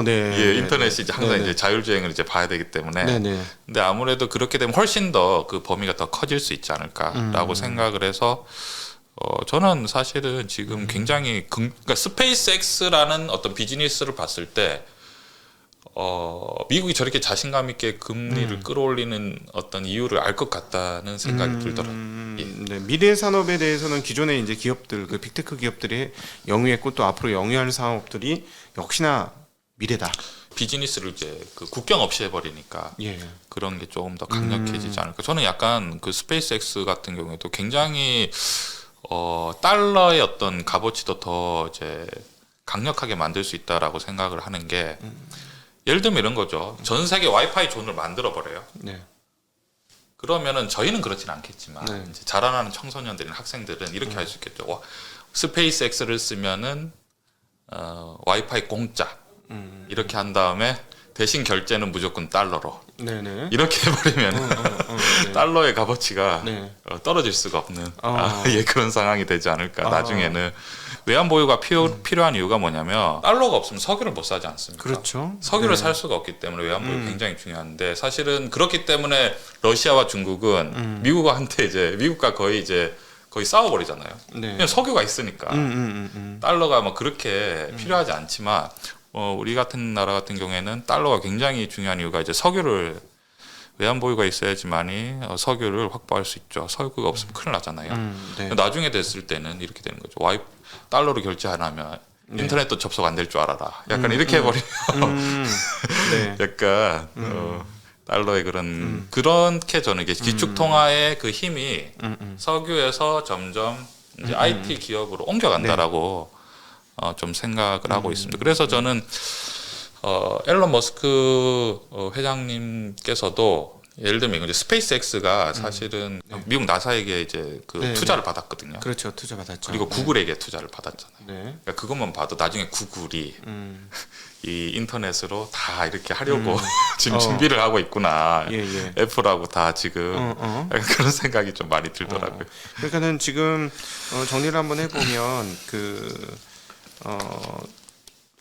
네. 예, 인터넷이 이제 항상 네네. 이제 자율주행을 이제 봐야 되기 때문에. 네네. 근데 아무래도 그렇게 되면 훨씬 더 그 범위가 더 커질 수 있지 않을까라고 생각을 해서 저는 사실은 지금 굉장히 그러니까 스페이스X라는 어떤 비즈니스를 봤을 때 미국이 저렇게 자신감 있게 금리를 끌어올리는 어떤 이유를 알 것 같다는 생각이 들더라고요. 예. 네, 미래 산업에 대해서는 기존의 이제 기업들, 그 빅테크 기업들이 영위했고 또 앞으로 영위할 사업들이 역시나 미래다. 비즈니스를 이제 그 국경 없이 해버리니까 예. 그런 게 조금 더 강력해지지 않을까. 저는 약간 그 스페이스X 같은 경우에도 굉장히 달러의 어떤 값어치도 더 이제 강력하게 만들 수 있다라고 생각을 하는 게 예를 들면 이런 거죠. 전 세계 와이파이 존을 만들어 버려요. 네. 그러면은 저희는 그렇진 않겠지만 네. 이제 자라나는 청소년들이나 학생들은 이렇게 할 수 있겠죠. 스페이스X를 쓰면은 와이파이 공짜 이렇게 한 다음에 대신 결제는 무조건 달러로 네네. 이렇게 해버리면 네. 달러의 값어치가 네. 떨어질 수가 없는 예. 그런 상황이 되지 않을까. 나중에는 외환 보유가 필요한 이유가 뭐냐면 달러가 없으면 석유를 못 사지 않습니까? 그렇죠. 석유를 네. 살 수가 없기 때문에 외환 보유 굉장히 중요한데 사실은 그렇기 때문에 러시아와 중국은 미국과 거의 싸워버리잖아요. 네. 그냥 석유가 있으니까 달러가 뭐 그렇게 필요하지 않지만 우리 같은 나라 같은 경우에는 달러가 굉장히 중요한 이유가 이제 석유를 외환 보유가 있어야지만이 석유를 확보할 수 있죠. 석유가 없으면 큰일 나잖아요. 네. 나중에 됐을 때는 이렇게 되는 거죠. 달러로 결제 안 하면 인터넷도 접속 안 될 줄 알아라. 약간 이렇게 해버리면 네. 약간 달러의 그렇게 저는 이게 기축 통화의 그 힘이 석유에서 점점 이제 IT 기업으로 옮겨간다라고 좀 생각을 하고 있습니다. 그래서 저는 앨런 머스크 회장님께서도 예를 들면 이제 스페이스X가 사실은 미국 나사에게 이제 네, 투자를 받았거든요. 그렇죠. 투자 받았죠. 그리고 구글에게 투자를 받았잖아요. 네. 그러니까 그것만 봐도 나중에 구글이 이 인터넷으로 다 이렇게 하려고 지금 준비를 하고 있구나. 예. 애플하고 다 지금 약간 그런 생각이 좀 많이 들더라고요. 그러니까는 지금 정리를 한번 해보면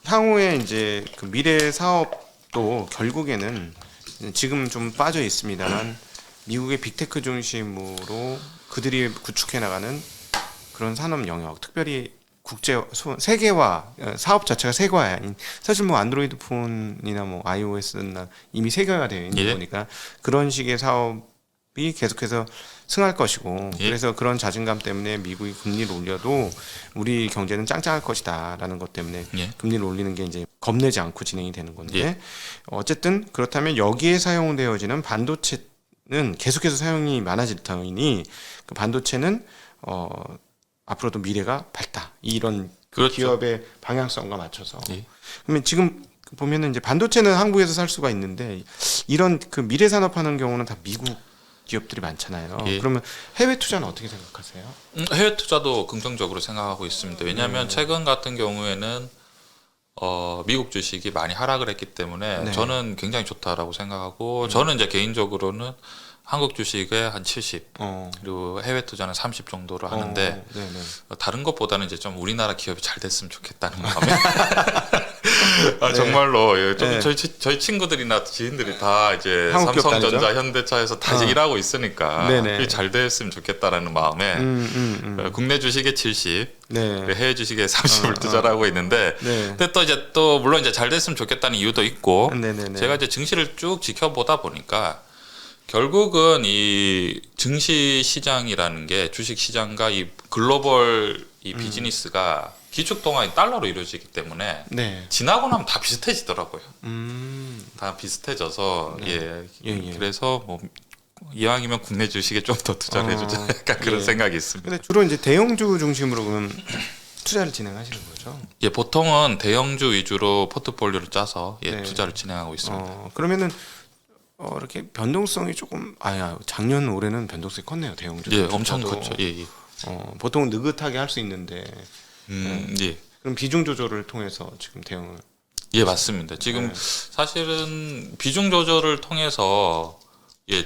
향후에 이제 그 미래 사업도 결국에는 지금 좀 빠져 있습니다만 미국의 빅테크 중심으로 그들이 구축해 나가는 그런 산업 영역, 특별히 세계화 사업 자체가 세계화야. 사실 뭐 안드로이드 폰이나 뭐 iOS나 이미 세계화되어 있는 예. 거니까 그런 식의 사업이 계속해서 승할 것이고 예. 그래서 그런 자신감 때문에 미국이 금리를 올려도 우리 경제는 짱짱할 것이다라는 것 때문에 예. 금리를 올리는 게 이제 겁내지 않고 진행이 되는 건데 예. 어쨌든 그렇다면 여기에 사용되어지는 반도체는 계속해서 사용이 많아질 터이니 그 반도체는 앞으로도 미래가 밝다 이런 그렇죠. 기업의 방향성과 맞춰서 예. 그러면 지금 보면은 이제 반도체는 한국에서 살 수가 있는데 이런 그 미래 산업 하는 경우는 다 미국 기업들이 많잖아요. 예. 그러면 해외 투자는 어떻게 생각하세요? 해외 투자도 긍정적으로 생각하고 있습니다. 왜냐하면 최근 같은 경우에는 미국 주식이 많이 하락을 했기 때문에 네. 저는 굉장히 좋다라고 생각하고 저는 이제 개인적으로는 한국 주식에 한 70 그리고 해외 투자는 30 정도로 하는데 네네. 다른 것보다는 이제 좀 우리나라 기업이 잘 됐으면 좋겠다는 마음에 정말로 예, 좀 네. 저희 친구들이나 지인들이 다 이제 한국 기업 삼성전자, 다니죠? 현대차에서 다 이제 일하고 있으니까 네네. 그게 잘 됐으면 좋겠다라는 마음에 국내 주식에 70, 네. 해외 주식에 30을 투자를 하고 있는데 네. 근데 또 물론 이제 잘 됐으면 좋겠다는 이유도 있고 네네네. 제가 이제 증시를 쭉 지켜보다 보니까 결국은 이 증시 시장이라는 게 주식 시장과 이 글로벌 이 비즈니스가 기축 통화인 달러로 이루어지기 때문에 네. 지나고 나면 다 비슷해지더라고요. 다 비슷해져서 네. 예. 그래서 뭐 이왕이면 국내 주식에 좀 더 투자를 해주자 약간 그런 예. 생각이 있습니다. 근데 주로 이제 대형주 중심으로 그럼 투자를 진행하시는 거죠? 예, 보통은 대형주 위주로 포트폴리오를 짜서 네. 투자를 진행하고 있습니다. 그러면은 이렇게 변동성이 조금 작년 올해는 변동성이 컸네요 대형주. 예, 엄청 컸죠. 예. 보통은 느긋하게 할 수 있는데 예. 그럼 비중 조절을 통해서 지금 대응을. 예, 맞습니다. 지금 네. 사실은 비중 조절을 통해서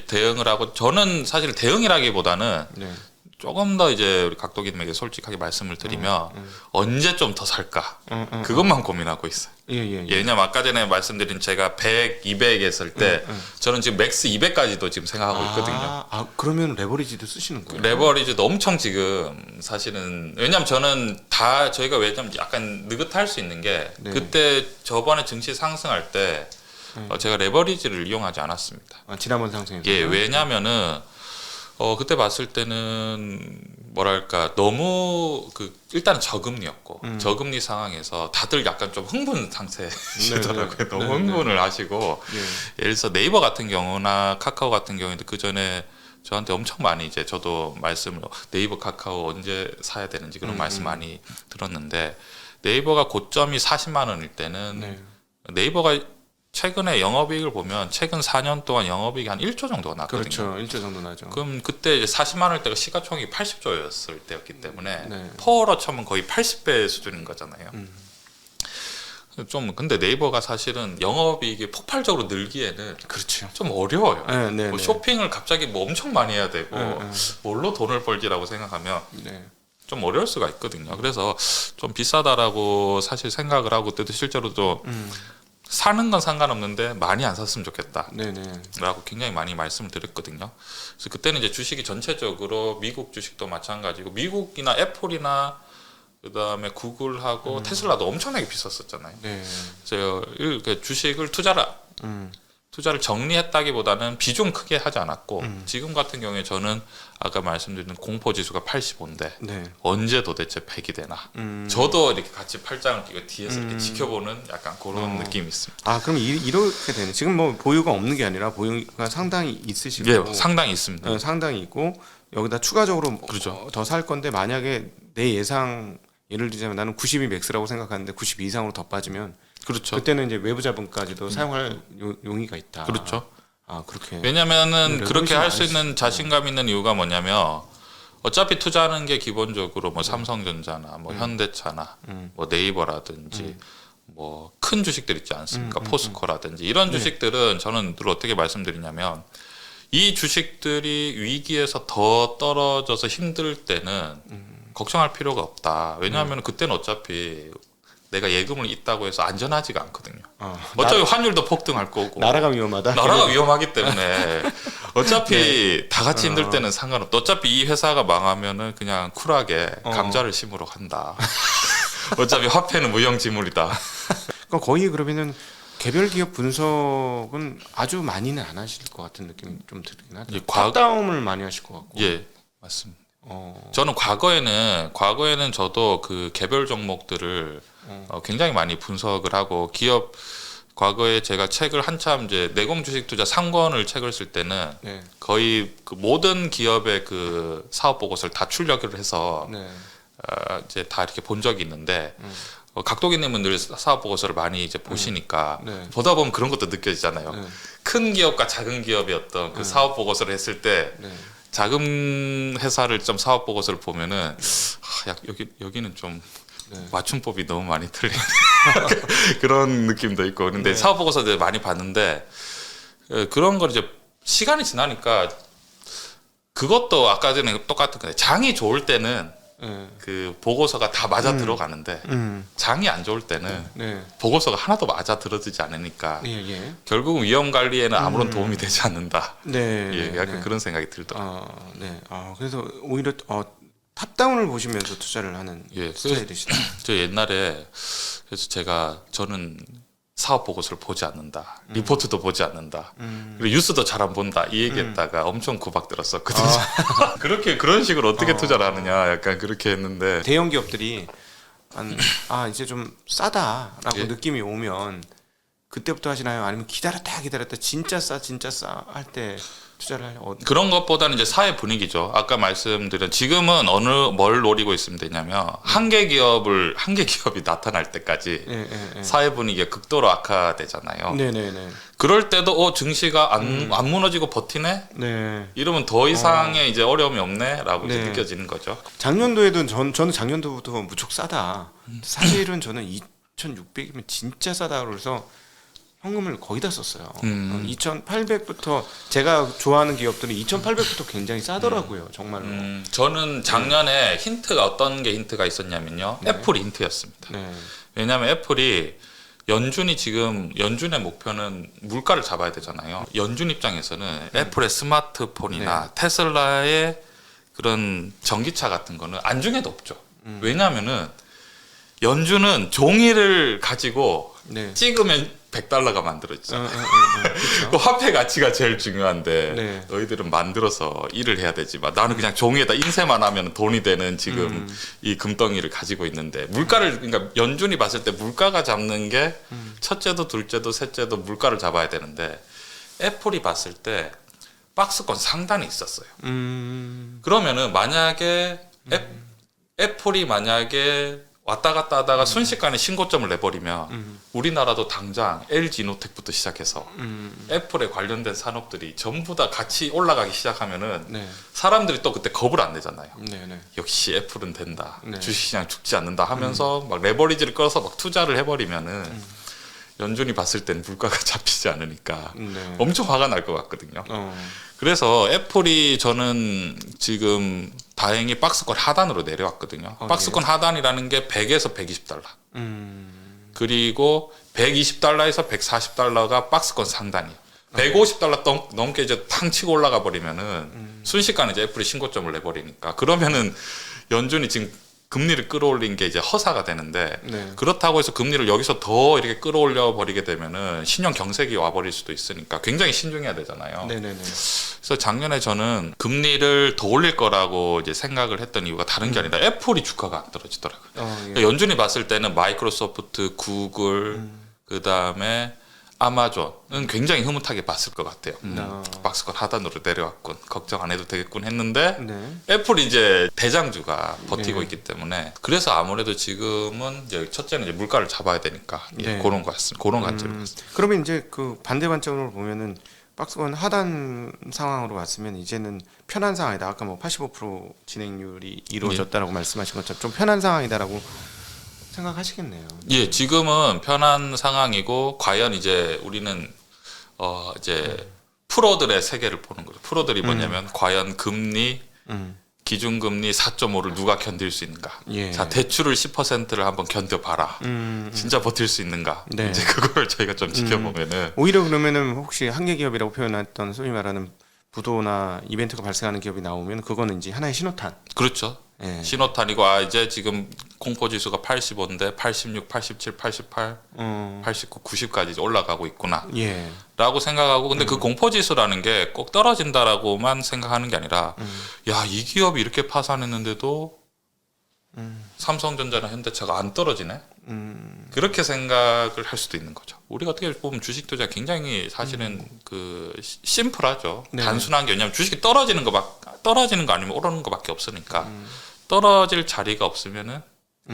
대응을 하고 저는 사실 대응이라기보다는 네. 조금 더 이제 우리 각도기님에게 솔직하게 말씀을 드리면 언제 좀 더 살까 그것만 고민하고 있어요. 예. 왜냐면 아까 전에 말씀드린 제가 100, 200 했을 때 저는 지금 맥스 200까지도 지금 생각하고 있거든요. 그러면 레버리지도 쓰시는 거예요? 레버리지도 엄청 지금 사실은 왜냐면 저는 다 저희가 왜냐면 약간 느긋할 수 있는 게 네. 그때 저번에 증시 상승할 때 제가 레버리지를 이용하지 않았습니다. 지난번 상승에서. 예, 왜냐면은 그때 봤을 때는 뭐랄까 너무 일단은 저금리였고 저금리 상황에서 다들 약간 좀 흥분 상태시더라고요. 네. 너무 흥분을 하시고 예. 예를 들어서 네이버 같은 경우나 카카오 같은 경우에도 그 전에 저한테 엄청 많이 이제 저도 말씀을 네이버 카카오 언제 사야 되는지 그런 말씀 많이 들었는데 네이버가 고점이 40만 원일 때는 네. 네이버가 최근에 영업이익을 보면 최근 4년 동안 영업이익이 한 1조 정도가 났거든요. 그렇죠. 1조 정도 나죠. 그럼 그때 이제 40만 원대가 시가총액이 80조였을 때였기 때문에 네. 퍼로 쳐면 거의 80배 수준인 거잖아요. 좀 근데 네이버가 사실은 영업이익이 폭발적으로 늘기에는 그렇죠. 좀 어려워요. 네. 뭐 쇼핑을 갑자기 뭐 엄청 많이 해야 되고 네. 뭘로 돈을 벌지라고 생각하면 네. 좀 어려울 수가 있거든요. 그래서 좀 비싸다라고 사실 생각을 하고 그때도 실제로도 사는 건 상관없는데 많이 안 샀으면 좋겠다. 네네. 라고 굉장히 많이 말씀을 드렸거든요. 그래서 그때는 이제 주식이 전체적으로 미국 주식도 마찬가지고 미국이나 애플이나 그다음에 구글하고 테슬라도 엄청나게 비쌌었잖아요. 네. 그래서 이렇게 주식을 투자를 정리했다기보다는 비중 크게 하지 않았고 지금 같은 경우에 저는 아까 말씀드린 공포 지수가 85인데 네. 언제 도대체 100이 되나? 저도 이렇게 같이 팔짱을 끼고 뒤에서 이렇게 지켜보는 약간 그런 느낌이 있습니다. 그럼 이렇게 되네. 지금 뭐 보유가 없는 게 아니라 보유가 상당히 있으시고. 예, 상당히 있습니다. 상당히 있고 여기다 추가적으로 그렇죠. 더 살 건데 만약에 내 예상 예를 들자면 나는 90이 맥스라고 생각하는데 90 이상으로 더 빠지면 그렇죠. 그때는 이제 외부 자본까지도 사용할 용의가 있다. 그렇죠. 그렇게. 왜냐면은 그렇게 할 수 많이 있는 자신감 있는 이유가 뭐냐면 어차피 투자하는 게 기본적으로 뭐 삼성전자나 뭐 현대차나 뭐 네이버라든지 뭐 큰 주식들 있지 않습니까? 포스코라든지 이런 주식들은 저는 늘 어떻게 말씀드리냐면 이 주식들이 위기에서 더 떨어져서 힘들 때는 걱정할 필요가 없다. 왜냐하면 그때는 어차피 내가 예금을 있다고 해서 안전하지가 않거든요. 어차피 환율도 폭등할 거고 나라가 위험하다. 나라가 위험하기 때문에 어차피 다 같이 힘들 때는 상관없다. 어차피 이 회사가 망하면은 그냥 쿨하게 감자를 심으러 간다. 어차피 화폐는 무형지물이다. 그러니까 거의 그러면은 개별 기업 분석은 아주 많이는 안 하실 것 같은 느낌이 좀 들긴 하죠. 예, 탑다운을 많이 하실 것 같고. 예, 맞습니다. 어. 저는 과거에는 저도 그 개별 종목들을 굉장히 많이 분석을 하고 기업 과거에 제가 책을 한참 이제 내공 주식 투자 상권을 책을 쓸 때는 네. 거의 그 모든 기업의 그 사업 보고서를 다 출력을 해서 네. 이제 다 이렇게 본 적이 있는데 각도기님은 늘 사업 보고서를 많이 이제 보시니까 네. 보다 보면 그런 것도 느껴지잖아요. 네. 큰 기업과 작은 기업의 어떤 그 사업 보고서를 했을 때 네. 작은 회사를 좀 사업 보고서를 보면은 여기는 좀 네. 맞춤법이 너무 많이 틀린 그런 느낌도 있고 그런데 네. 사업 보고서들 많이 봤는데 그런 걸 이제 시간이 지나니까 그것도 아까 전에 똑같은 거예요. 장이 좋을 때는 네. 그 보고서가 다 맞아 들어가는데 장이 안 좋을 때는 네. 보고서가 하나도 맞아 들어지지 않으니까 예, 예. 결국은 위험 관리에는 아무런 도움이 되지 않는다. 네. 예, 네, 약간 네. 그런 생각이 들더라고요. 네. 그래서 오히려 탑다운을 보시면서 투자를 하는 예, 스타일이시다. 저 옛날에 그래서 저는 사업 보고서를 보지 않는다, 리포트도 보지 않는다, 그리고 뉴스도 잘 안 본다 이 얘기했다가 엄청 구박 들었었거든요. 그렇게 그런 식으로 어떻게 투자를 하느냐, 약간 그렇게 했는데 대형 기업들이 이제 좀 싸다라고 예. 느낌이 오면 그때부터 하시나요? 아니면 기다렸다 진짜 싸 할 때 투자를 하려? 그런 것보다는 이제 사회 분위기죠. 아까 말씀드린 지금은 뭘 노리고 있으면 되냐면 한계 기업이 나타날 때까지 예. 사회 분위기가 극도로 악화되잖아요. 네네네. 그럴 때도 증시가 안 무너지고 버티네? 네. 이러면 더 이상의 이제 어려움이 없네라고 이제 네. 느껴지는 거죠. 작년도에도 저는 작년도부터 무척 싸다. 사실은 저는 2,600이면 진짜 싸다 그래서 현금을 거의 다 썼어요. 2,800부터 제가 좋아하는 기업들은 2,800부터 굉장히 싸더라고요, 정말로. 저는 작년에 어떤 게 힌트가 있었냐면요. 네. 애플이 힌트였습니다. 네. 왜냐하면 애플이 연준의 목표는 물가를 잡아야 되잖아요. 연준 입장에서는 애플의 스마트폰이나 테슬라의 그런 전기차 같은 거는 안중에도 없죠. 왜냐하면은 연준은 종이를 가지고 네. 찍으면 $100가 만들어지죠. 그렇죠. 그 화폐 가치가 제일 중요한데 네. 너희들은 만들어서 일을 해야 되지만 나는 그냥 종이에다 인쇄만 하면 돈이 되는 지금 이 금덩이를 가지고 있는데 그러니까 연준이 봤을 때 물가가 잡는 게 첫째도 둘째도 셋째도 물가를 잡아야 되는데 애플이 봤을 때 박스권 상단이 있었어요. 그러면은 만약에 애플이 만약에 왔다 갔다 하다가 순식간에 신고점을 내버리면 우리나라도 당장 LG노텍부터 시작해서 애플에 관련된 산업들이 전부 다 같이 올라가기 시작하면은 네. 사람들이 또 그때 겁을 안 내잖아요. 네. 역시 애플은 된다. 네. 주식시장 죽지 않는다 하면서 막 레버리지를 끌어서 막 투자를 해버리면은 연준이 봤을 땐 물가가 잡히지 않으니까 네. 엄청 화가 날 것 같거든요. 그래서 애플이 저는 지금 다행히 박스권 하단으로 내려왔거든요. 박스권 하단이라는 게 100에서 120달러. 그리고 120달러에서 140달러가 박스권 상단이에요. 150달러 넘게 이제 탕 치고 올라가 버리면은 순식간에 이제 애플이 신고점을 내버리니까 그러면은 연준이 지금 금리를 끌어올린 게 이제 허사가 되는데 네. 그렇다고 해서 금리를 여기서 더 이렇게 끌어올려 버리게 되면은 신용 경색이 와버릴 수도 있으니까 굉장히 신중해야 되잖아요. 네네네. 그래서 작년에 저는 금리를 더 올릴 거라고 이제 생각을 했던 이유가 다른 게 아니라 애플이 주가가 안 떨어지더라고요. 그러니까 연준이 봤을 때는 마이크로소프트, 구글, 그 다음에 아마존은 굉장히 흐뭇하게 봤을 것 같아요. 박스권 하단으로 내려왔군, 걱정 안 해도 되겠군 했는데 네. 애플이 이제 대장주가 버티고 있기 때문에 그래서 아무래도 지금은 이제 첫째는 이제 물가를 잡아야 되니까 네. 그런 것 같습니다. 그런 관점이 같습니다. 그러면 이제 그 반대 관점으로 보면은 박스권 하단 상황으로 왔으면 이제는 편한 상황이다. 아까 뭐 85% 진행률이 이루어졌다라고 말씀하신 것처럼 좀 편한 상황이다라고 생각하시겠네요. 예, 지금은 편한 상황이고 과연 이제 우리는 이제 프로들의 세계를 보는 거죠. 프로들이 뭐냐면 과연 금리 기준금리 4.5를 누가 견딜 수 있는가? 예. 자, 대출을 10%를 한번 견뎌봐라. 진짜 버틸 수 있는가? 네. 이제 그걸 저희가 좀 지켜보면은 오히려 그러면은 혹시 한계 기업이라고 표현했던 소위 말하는 부도나 이벤트가 발생하는 기업이 나오면 그거는 이제 하나의 신호탄. 그렇죠. 예. 신호탄이고 이제 지금 공포지수가 85인데 86, 87, 88, 89, 90까지 올라가고 있구나. 예. 라고 생각하고 근데 그 공포지수라는 게 꼭 떨어진다라고만 생각하는 게 아니라 야, 이 기업이 이렇게 파산했는데도 삼성전자나 현대차가 안 떨어지네. 그렇게 생각을 할 수도 있는 거죠. 우리가 어떻게 보면 주식 투자 굉장히 사실은 그 심플하죠. 네. 단순한 게 왜냐면 주식이 떨어지는 거 아니면 오르는 거밖에 없으니까 떨어질 자리가 없으면은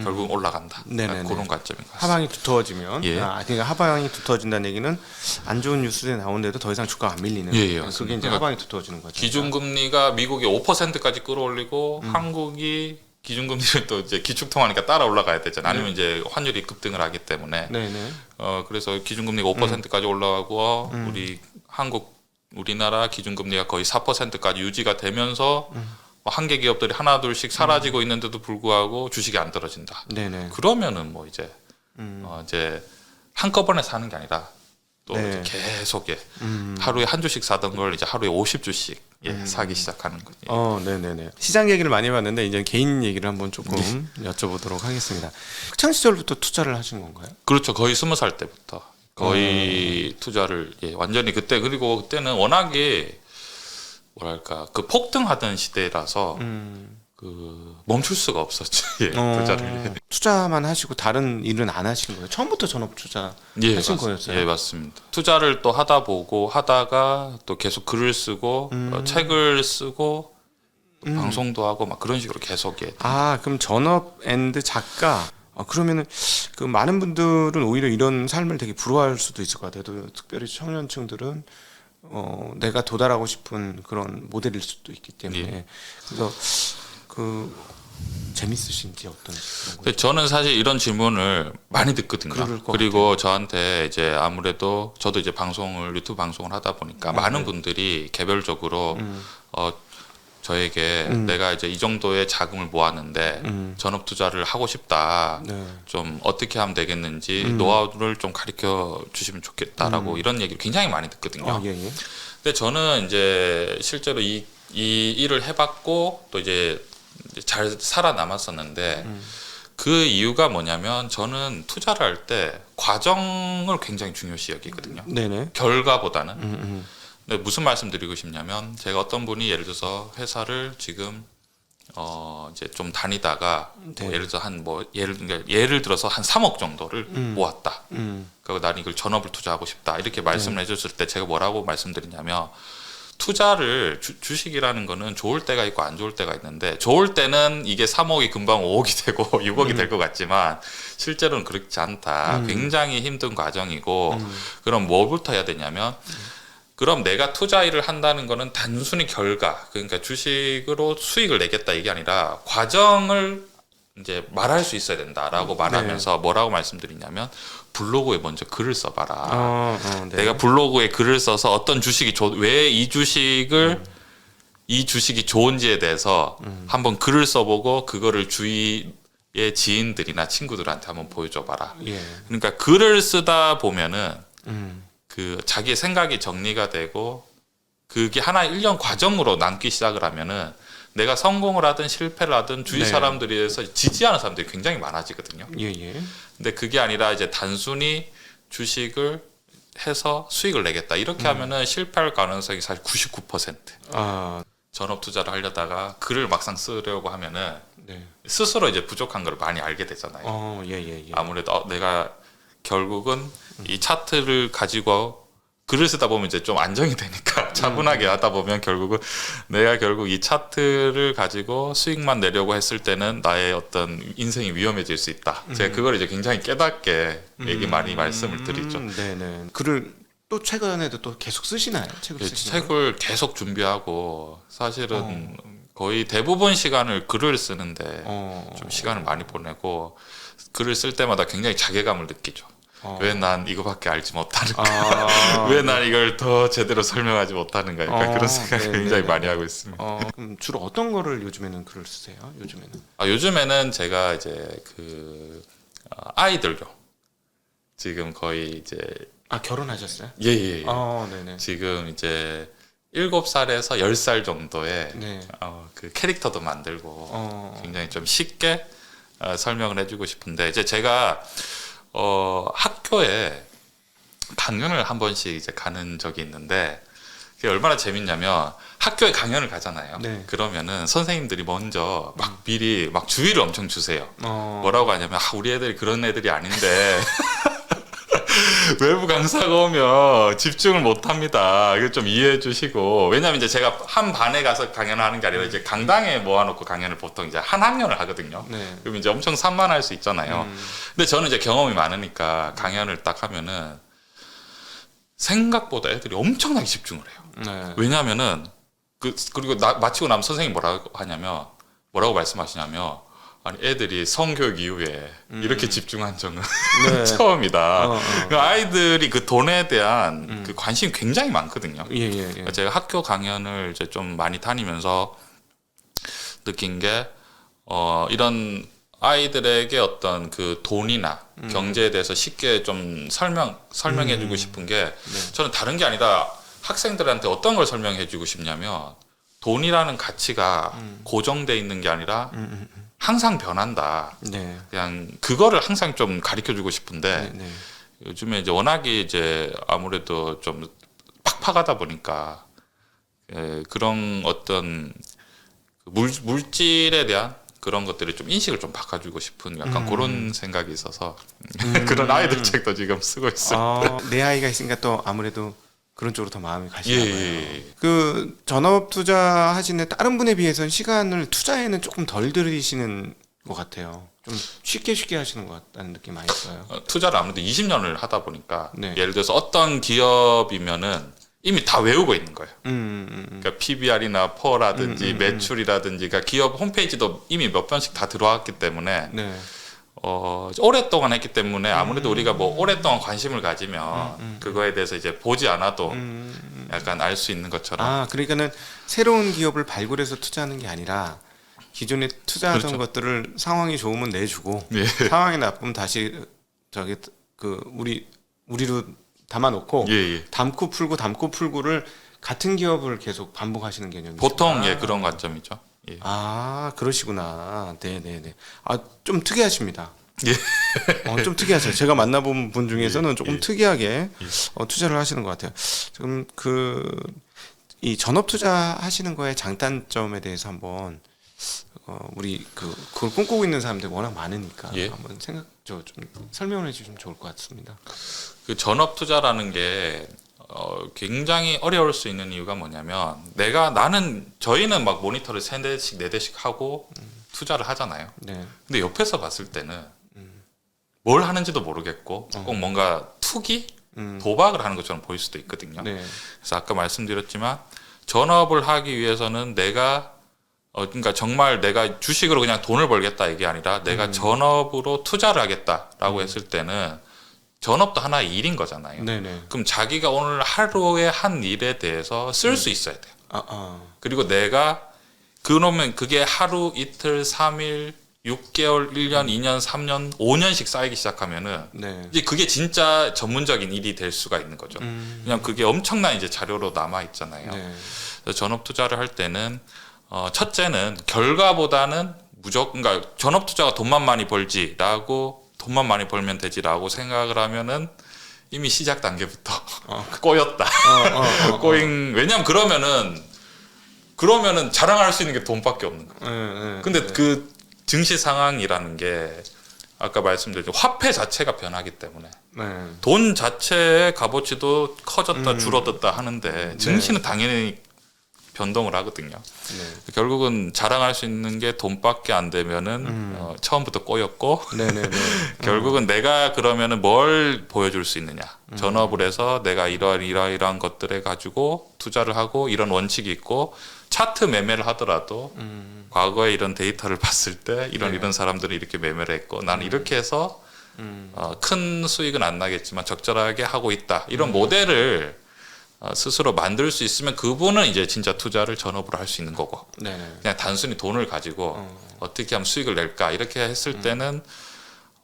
결국 올라간다. 네네네. 그런 관점인 것 같습니다. 하방이 두터워지면 예. 그러니까 하방이 두터워진다는 얘기는 안 좋은 뉴스에 나오는데도 더 이상 주가가 안 밀리는 예, 예, 그게 맞습니다. 이제 하방이 두터워지는 거죠. 기준금리가 미국이 5%까지 끌어올리고 한국이 기준금리를 또 이제 기축통화니까 따라 올라가야 되잖아요. 아니면 이제 환율이 급등을 하기 때문에 네네. 그래서 기준금리가 5%까지 올라가고 우리나라 기준금리가 거의 4%까지 유지가 되면서 한계 기업들이 하나 둘씩 사라지고 있는데도 불구하고 주식이 안 떨어진다. 네네. 그러면은 뭐 이제 이제 한꺼번에 사는 게 아니라 또 네. 이제 계속 하루에 한 주씩 사던 걸 이제 하루에 50주씩 사기 시작하는 거죠. 네네네. 시장 얘기를 많이 해봤는데 이제 개인 얘기를 한번 조금 여쭤보도록 하겠습니다. 학창 시절부터 투자를 하신 건가요? 그렇죠. 거의 20살 때부터 거의 투자를 완전히 그때 그리고 그때는 워낙에 뭐랄까 그 폭등하던 시대라서 그 멈출 수가 없었죠. 투자를. 투자만 하시고 다른 일은 안 하신 거예요? 처음부터 전업 투자 하신 거였어요? 예, 맞습니다. 투자를 또 하다가 또 계속 글을 쓰고 책을 쓰고 또 방송도 하고 막 그런 식으로 계속 그럼 전업 앤드 작가. 그러면은 그 많은 분들은 오히려 이런 삶을 되게 부러워할 수도 있을 것 같아요. 특별히 청년층들은 내가 도달하고 싶은 그런 모델일 수도 있기 때문에 그래서 그 재밌으신지 어떤지 그런 거. 근데 저는 사실 이런 질문을 많이 듣거든요. 그리고 저한테 이제 아무래도 저도 이제 유튜브 방송을 하다 보니까 많은 분들이 개별적으로 저에게 내가 이제 이 정도의 자금을 모았는데 전업 투자를 하고 싶다. 네. 좀 어떻게 하면 되겠는지 노하우를 좀 가르쳐 주시면 좋겠다라고 이런 얘기를 굉장히 많이 듣거든요. 예. 근데 저는 이제 실제로 이 일을 해봤고 또 이제 잘 살아남았었는데 그 이유가 뭐냐면 저는 투자를 할 때 과정을 굉장히 중요시 여기거든요. 네네. 결과보다는. 근데 무슨 말씀 드리고 싶냐면 제가 어떤 분이 예를 들어서 회사를 지금 이제 좀 다니다가 네. 예를 들어서 예를 들어서 한 3억 정도를 모았다. 그리고 난 이걸 전업을 투자하고 싶다. 이렇게 말씀을 해줬을 때 제가 뭐라고 말씀드리냐면 투자를 주식이라는 거는 좋을 때가 있고 안 좋을 때가 있는데 좋을 때는 이게 3억이 금방 5억이 되고 6억이 될 것 같지만 실제로는 그렇지 않다. 굉장히 힘든 과정이고 그럼 뭐부터 해야 되냐면 그럼 내가 투자 일을 한다는 거는 단순히 결과 그러니까 주식으로 수익을 내겠다 이게 아니라 과정을 이제 말할 수 있어야 된다라고 말하면서 뭐라고 말씀드리냐면 블로그에 먼저 글을 써봐라. 네. 내가 블로그에 글을 써서 어떤 주식이 왜 이 주식이 좋은지에 대해서 한번 글을 써보고 그거를 주위의 지인들이나 친구들한테 한번 보여줘봐라. 예. 그러니까 글을 쓰다 보면은 그 자기의 생각이 정리가 되고 그게 하나의 일련 과정으로 남기 시작을 하면은 내가 성공을 하든 실패를 하든 주위 사람들에 대해서 지지하는 사람들이 굉장히 많아지거든요. 예. 근데 그게 아니라 이제 단순히 주식을 해서 수익을 내겠다 이렇게 하면은 실패할 가능성이 사실 99%. 전업 투자를 하려다가 글을 막상 쓰려고 하면은 스스로 이제 부족한 걸 많이 알게 되잖아요. 예. 아무래도 내가 결국은 이 차트를 가지고 글을 쓰다 보면 이제 좀 안정이 되니까 차분하게 하다 보면 내가 결국 이 차트를 가지고 수익만 내려고 했을 때는 나의 어떤 인생이 위험해질 수 있다. 제가 그걸 이제 굉장히 깨닫게 많이 말씀을 드리죠. 네네. 글을 또 최근에도 또 계속 쓰시나요? 책을 계속 준비하고 사실은 거의 대부분 시간을 글을 쓰는데 좀 시간을 많이 보내고 글을 쓸 때마다 굉장히 자괴감을 느끼죠. 왜 난 이거밖에 알지 못하는가? 왜 난 이걸 더 제대로 설명하지 못하는가? 그런 생각을 굉장히 많이 하고 있습니다. 그럼 주로 어떤 거를 요즘에는 글을 쓰세요? 요즘에는 제가 이제 아이들요. 지금 거의 이제 결혼하셨어요? 예. 네네. 지금 이제 7살에서 10살 정도의 그 캐릭터도 만들고 굉장히 좀 쉽게 설명을 해주고 싶은데 이제 제가 학교에 강연을 한 번씩 이제 가는 적이 있는데 그게 얼마나 재밌냐면 학교에 강연을 가잖아요. 네. 그러면은 선생님들이 먼저 막 미리 막 주의를 엄청 주세요. 뭐라고 하냐면 우리 애들이 그런 애들이 아닌데 외부 강사가 오면 집중을 못 합니다. 이거 좀 이해해 주시고. 왜냐면 이제 제가 한 반에 가서 강연을 하는 게 아니라 이제 강당에 모아놓고 강연을 보통 이제 한 학년을 하거든요. 네. 그럼 이제 엄청 산만할 수 있잖아요. 근데 저는 이제 경험이 많으니까 강연을 딱 하면은 생각보다 애들이 엄청나게 집중을 해요. 네. 왜냐면은 그리고 마치고 나면 선생님이 뭐라고 말씀하시냐면 아니 애들이 성교육 이후에 이렇게 집중한 적은 네. 처음이다. 그 아이들이 그 돈에 대한 그 관심이 굉장히 많거든요. 예, 예, 예. 제가 학교 강연을 이제 좀 많이 다니면서 느낀 게 이런 아이들에게 어떤 그 돈이나 경제에 대해서 쉽게 좀 설명해주고 싶은 게 저는 다른 게 아니라 학생들한테 어떤 걸 설명해주고 싶냐면 돈이라는 가치가 고정돼 있는 게 아니라 항상 변한다. 네. 그냥 그거를 항상 좀 가르쳐주고 싶은데 네. 요즘에 이제 워낙에 이제 아무래도 좀 팍팍하다 보니까 그런 어떤 물질에 대한 그런 것들이 좀 인식을 좀 바꿔주고 싶은 약간 그런 생각이 있어서 그런 아이들 책도 지금 쓰고 있어요. 내 아이가 있으니까 또 아무래도 그런 쪽으로 더 마음이 가시나 봐요. 예. 그 전업 투자하시는 다른 분에 비해서는 시간을 투자에는 조금 덜 들이시는 것 같아요. 좀 쉽게 하시는 것 같다는 느낌 많이 들어요. 투자를 아무래도 20년을 하다 보니까 네. 예를 들어서 어떤 기업이면은 이미 다 외우고 있는 거예요. 그러니까 PBR이나 퍼라든지 매출이라든지 그러니까 기업 홈페이지도 이미 몇 번씩 다 들어왔기 때문에 네. 오랫동안 했기 때문에 아무래도 우리가 뭐 오랫동안 관심을 가지면 그거에 대해서 이제 보지 않아도 약간 알 수 있는 것처럼. 아, 그러니까는 새로운 기업을 발굴해서 투자하는 게 아니라 기존에 투자하던 그렇죠. 것들을 상황이 좋으면 내주고 예. 상황이 나쁘면 다시 저기 그 우리로 담아놓고 예. 담고 풀고를 같은 기업을 계속 반복하시는 개념이죠. 보통 그런 관점이죠. 예. 아, 그러시구나. 네네네. 아, 좀 특이하십니다. 예. 좀 특이하세요. 제가 만나본 분 중에서는 예, 조금 예. 특이하게 투자를 하시는 것 같아요. 지금 이 전업 투자하시는 거의 장단점에 대해서 한번 우리 그걸 꿈꾸고 있는 사람들이 워낙 많으니까 예. 한번 좀 설명을 해주시면 좋을 것 같습니다. 그 전업 투자라는 게 굉장히 어려울 수 있는 이유가 뭐냐면 저희는 막 모니터를 3대씩 4대씩 하고 투자를 하잖아요. 네. 근데 옆에서 봤을 때는 뭘 하는지도 모르겠고 꼭 뭔가 투기, 도박을 하는 것처럼 보일 수도 있거든요. 네. 그래서 아까 말씀드렸지만 전업을 하기 위해서는 그러니까 정말 내가 주식으로 그냥 돈을 벌겠다 이게 아니라 내가 전업으로 투자를 하겠다라고 했을 때는 전업도 하나의 일인 거잖아요. 네네. 그럼 자기가 오늘 하루에 한 일에 대해서 쓸 수 있어야 돼요. 그리고 내가 그러면 그게 하루, 이틀, 3일, 6개월, 1년, 2년, 3년, 5년씩 쌓이기 시작하면은 네. 이제 그게 진짜 전문적인 일이 될 수가 있는 거죠. 그냥 그게 엄청난 이제 자료로 남아 있잖아요. 네. 그래서 전업 투자를 할 때는 첫째는 결과보다는 무조건 그러니까 전업 투자가 돈만 많이 벌면 되지라고 생각을 하면은 이미 시작 단계부터 꼬였다. 왜냐면 그러면은 자랑할 수 있는 게 돈밖에 없는 거예요. 근데 그 증시 상황이라는 게 아까 말씀드린 화폐 자체가 변하기 때문에 돈 자체의 값어치도 커졌다 줄어들었다 하는데 증시는 당연히 변동을 하거든요. 네. 결국은 자랑할 수 있는 게 돈밖에 안 되면은 처음부터 꼬였고 결국은 내가 그러면은 뭘 보여줄 수 있느냐. 전업을 해서 내가 이러이러한 것들에 가지고 투자를 하고 이런 원칙이 있고 차트 매매를 하더라도 과거에 이런 데이터를 봤을 때 이런 사람들은 이렇게 매매를 했고 나는 이렇게 해서 큰 수익은 안 나겠지만 적절하게 하고 있다. 이런 모델을 스스로 만들 수 있으면 그분은 이제 진짜 투자를 전업으로 할 수 있는 거고 그냥 단순히 돈을 가지고 어떻게 하면 수익을 낼까 이렇게 했을 때는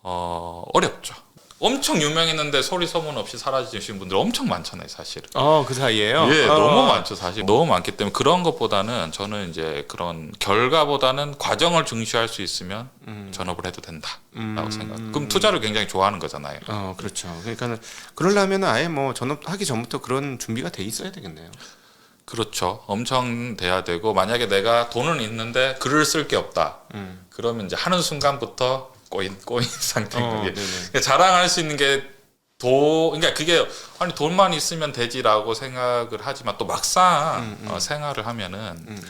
어렵죠. 엄청 유명했는데 소리 소문 없이 사라지신 분들 엄청 많잖아요, 사실은. 그 사이에요? 예, 너무 많죠, 사실. 너무 많기 때문에 그런 것보다는 저는 이제 그런 결과보다는 과정을 중시할 수 있으면 전업을 해도 된다라고 생각합니다. 그럼 투자를 굉장히 좋아하는 거잖아요. 그렇죠. 그러니까는 그러려면 아예 뭐 전업하기 전부터 그런 준비가 돼 있어야 되겠네요. 그렇죠. 엄청 돼야 되고 만약에 내가 돈은 있는데 글을 쓸 게 없다. 그러면 이제 하는 순간부터 꼬인 상태인 거예요. 그러니까 자랑할 수 있는 게 그러니까 그게 아니 돈만 있으면 되지라고 생각을 하지만 또 막상 생활을 하면은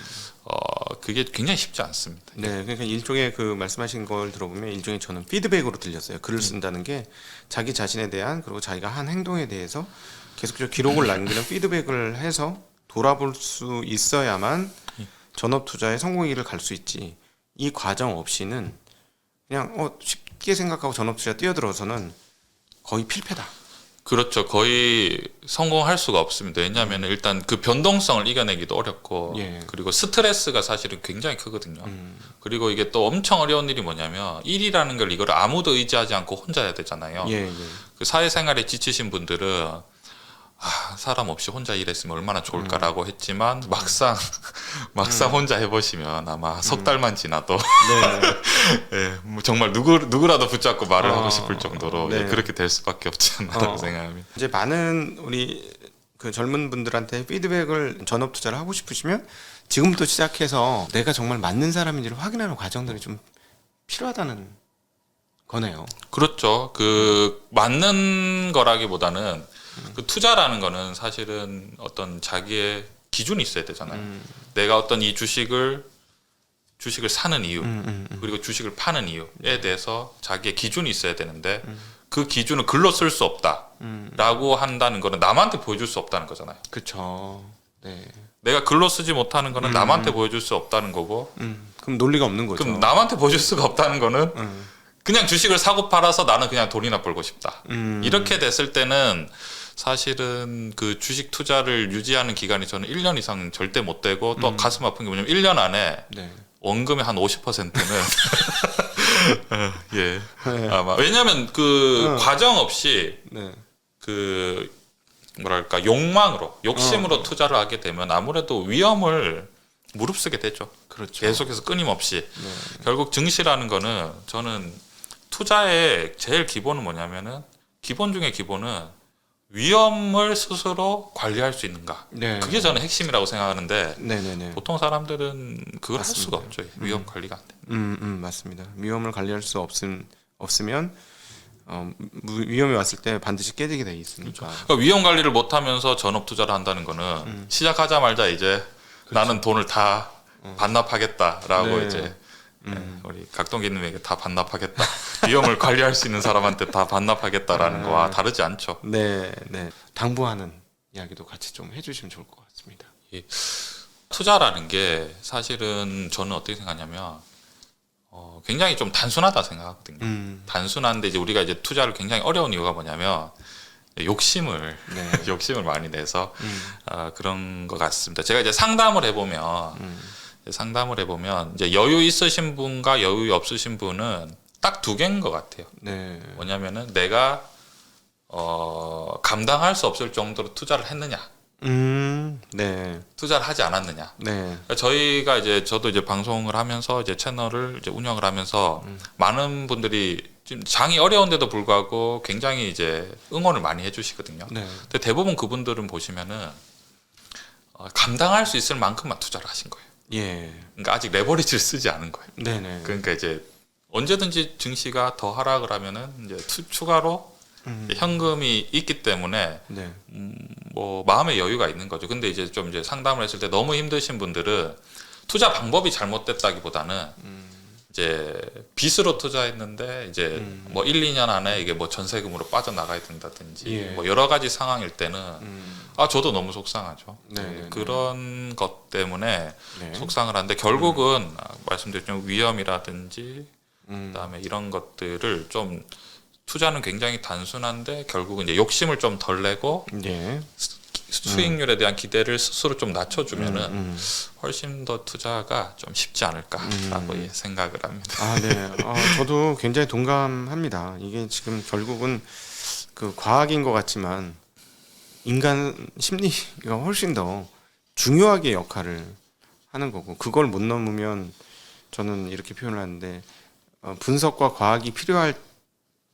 그게 굉장히 쉽지 않습니다. 네, 그러니까 일종의 그 말씀하신 걸 들어보면 일종의 저는 피드백으로 들렸어요. 글을 쓴다는 게 자기 자신에 대한 그리고 자기가 한 행동에 대해서 계속적으로 기록을 남기는 피드백을 해서 돌아볼 수 있어야만 전업 투자의 성공의 길을 갈 수 있지. 이 과정 없이는 그냥 쉽게 생각하고 전업 투자 뛰어들어서는 거의 필패다. 그렇죠. 거의 성공할 수가 없습니다. 왜냐하면 일단 그 변동성을 이겨내기도 어렵고 그리고 스트레스가 사실은 굉장히 크거든요. 그리고 이게 또 엄청 어려운 일이 뭐냐면 일이라는 걸 이걸 아무도 의지하지 않고 혼자 해야 되잖아요. 그 사회생활에 지치신 분들은 사람 없이 혼자 일했으면 얼마나 좋을까라고 했지만 막상 혼자 해보시면 아마 석 달만 지나도 예, 뭐 정말 누구라도 붙잡고 말을 하고 싶을 정도로 그렇게 될 수밖에 없지 않나라고 생각합니다. 이제 많은 우리 그 젊은 분들한테 피드백을 전업 투자를 하고 싶으시면 지금부터 시작해서 내가 정말 맞는 사람인지를 확인하는 과정들이 좀 필요하다는 거네요. 그렇죠. 그 맞는 거라기보다는 그 투자라는 거는 사실은 어떤 자기의 기준이 있어야 되잖아요. 내가 어떤 이 주식을 사는 이유 그리고 주식을 파는 이유에 대해서 자기의 기준이 있어야 되는데 그 기준을 글로 쓸 수 없다라고 한다는 거는 남한테 보여줄 수 없다는 거잖아요. 그렇죠. 네. 내가 글로 쓰지 못하는 거는 남한테 보여줄 수 없다는 거고 그럼 논리가 없는 거죠. 그럼 남한테 보여줄 수가 없다는 거는 그냥 주식을 사고 팔아서 나는 그냥 돈이나 벌고 싶다. 이렇게 됐을 때는 사실은 그 주식 투자를 유지하는 기간이 저는 1년 이상 절대 못 되고 또 가슴 아픈 게 뭐냐면 1년 안에 원금의 한 50%는 아마 왜냐하면 그 과정 없이 그 뭐랄까 욕심으로 투자를 하게 되면 아무래도 위험을 무릅쓰게 되죠. 그렇죠. 계속해서 끊임없이 결국 증시라는 거는 저는 투자의 제일 기본은 뭐냐면은 기본 중에 기본은 위험을 스스로 관리할 수 있는가. 그게 저는 핵심이라고 생각하는데 보통 사람들은 그걸 할 수가 없죠. 위험 관리가 안 돼. 맞습니다. 위험을 관리할 수 없으면 위험이 왔을 때 반드시 깨지게 돼 있으니까. 그러니까 위험 관리를 못하면서 전업 투자를 한다는 거는 시작하자마자 이제 나는 돈을 다 반납하겠다라고 이제 우리 각동기님에게 다 반납하겠다. 위험을 관리할 수 있는 사람한테 다 반납하겠다라는 거와 다르지 않죠. 네. 당부하는 이야기도 같이 좀 해주시면 좋을 것 같습니다. 투자라는 게 사실은 저는 어떻게 생각하냐면 굉장히 좀 단순하다 생각하거든요. 단순한데 이제 우리가 이제 투자를 굉장히 어려운 이유가 뭐냐면 욕심을 많이 내서 그런 것 같습니다. 제가 이제 상담을 해보면 이제 여유 있으신 분과 여유 없으신 분은 딱 두 개인 것 같아요. 뭐냐면은 내가 감당할 수 없을 정도로 투자를 했느냐, 투자를 하지 않았느냐. 그러니까 저도 이제 방송을 하면서 이제 채널을 이제 운영을 하면서 많은 분들이 지금 장이 어려운데도 불구하고 굉장히 이제 응원을 많이 해주시거든요. 근데 대부분 그분들은 보시면은 감당할 수 있을 만큼만 투자를 하신 거예요. 그러니까 아직 레버리지를 쓰지 않은 거예요. 그러니까 이제 언제든지 증시가 더 하락을 하면은 이제 추가로 현금이 있기 때문에 뭐 마음의 여유가 있는 거죠. 근데 이제 좀 이제 상담을 했을 때 너무 힘드신 분들은 투자 방법이 잘못됐다기보다는 이제 빚으로 투자했는데 이제 뭐 1, 2년 안에 이게 뭐 전세금으로 빠져나가야 된다든지 뭐 여러 가지 상황일 때는 저도 너무 속상하죠. 그런 것 때문에 속상을 하는데 결국은 말씀드렸지만 위험이라든지 그다음에 이런 것들을 좀 투자는 굉장히 단순한데 결국은 이제 욕심을 좀 덜 내고 수익률에 대한 기대를 스스로 좀 낮춰주면은 훨씬 더 투자가 좀 쉽지 않을까라고 예, 생각을 합니다. 아, 네. 저도 굉장히 동감합니다. 이게 지금 결국은 그 과학인 것 같지만 인간 심리가 훨씬 더 중요하게 역할을 하는 거고 그걸 못 넘으면 저는 이렇게 표현을 하는데 분석과 과학이 필요할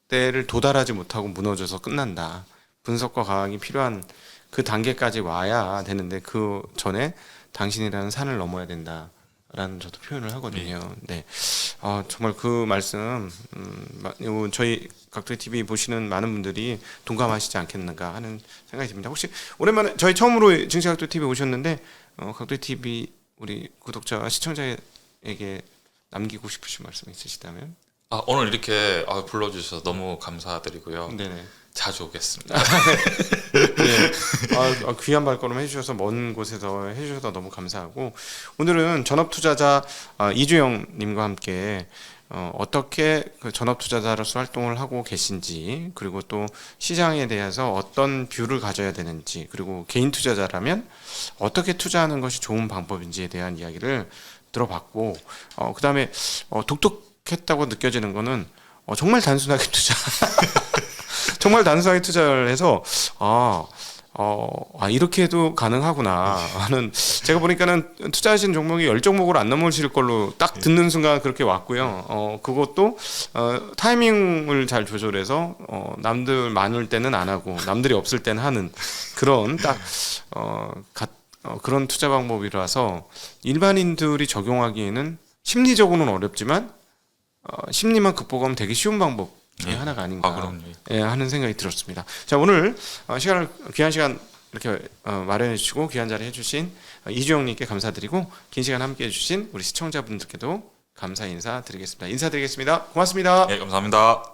때를 도달하지 못하고 무너져서 끝난다. 분석과 과학이 필요한 그 단계까지 와야 되는데 그 전에 당신이라는 산을 넘어야 된다라는 저도 표현을 하거든요. 네, 정말 그 말씀 저희 각도의 TV 보시는 많은 분들이 동감하시지 않겠는가 하는 생각이 듭니다. 혹시 오랜만에 저희 처음으로 증시 각도 TV 오셨는데 각도의 TV 우리 구독자와 시청자에게 남기고 싶으신 말씀 있으시다면? 오늘 이렇게 불러주셔서 너무 감사드리고요. 네네. 자주 오겠습니다. 네. 귀한 발걸음 해주셔서 먼 곳에서 해주셔서 너무 감사하고 오늘은 전업투자자 이주영님과 함께 어떻게 그 전업투자자로서 활동을 하고 계신지 그리고 또 시장에 대해서 어떤 뷰를 가져야 되는지 그리고 개인 투자자라면 어떻게 투자하는 것이 좋은 방법인지에 대한 이야기를 들어봤고 그 다음에 독특했다고 느껴지는 거는 정말 단순하게 정말 단순하게 투자를 해서 이렇게 해도 가능하구나 하는 제가 보니까는 투자하신 종목이 10종목으로 안 넘어질 걸로 딱 듣는 순간 그렇게 왔고요. 그것도 타이밍을 잘 조절해서 남들 많을 때는 안 하고 남들이 없을 때는 하는 그런 딱 그런 투자 방법이라서 일반인들이 적용하기에는 심리적으로는 어렵지만 심리만 극복하면 되게 쉬운 방법 하나가 아닌가 하는 생각이 들었습니다. 자, 오늘 귀한 시간 이렇게 마련해 주시고 귀한 자리 해주신 이주영님께 감사드리고 긴 시간 함께해 주신 우리 시청자분들께도 감사 인사드리겠습니다. 인사드리겠습니다. 고맙습니다. 네, 감사합니다.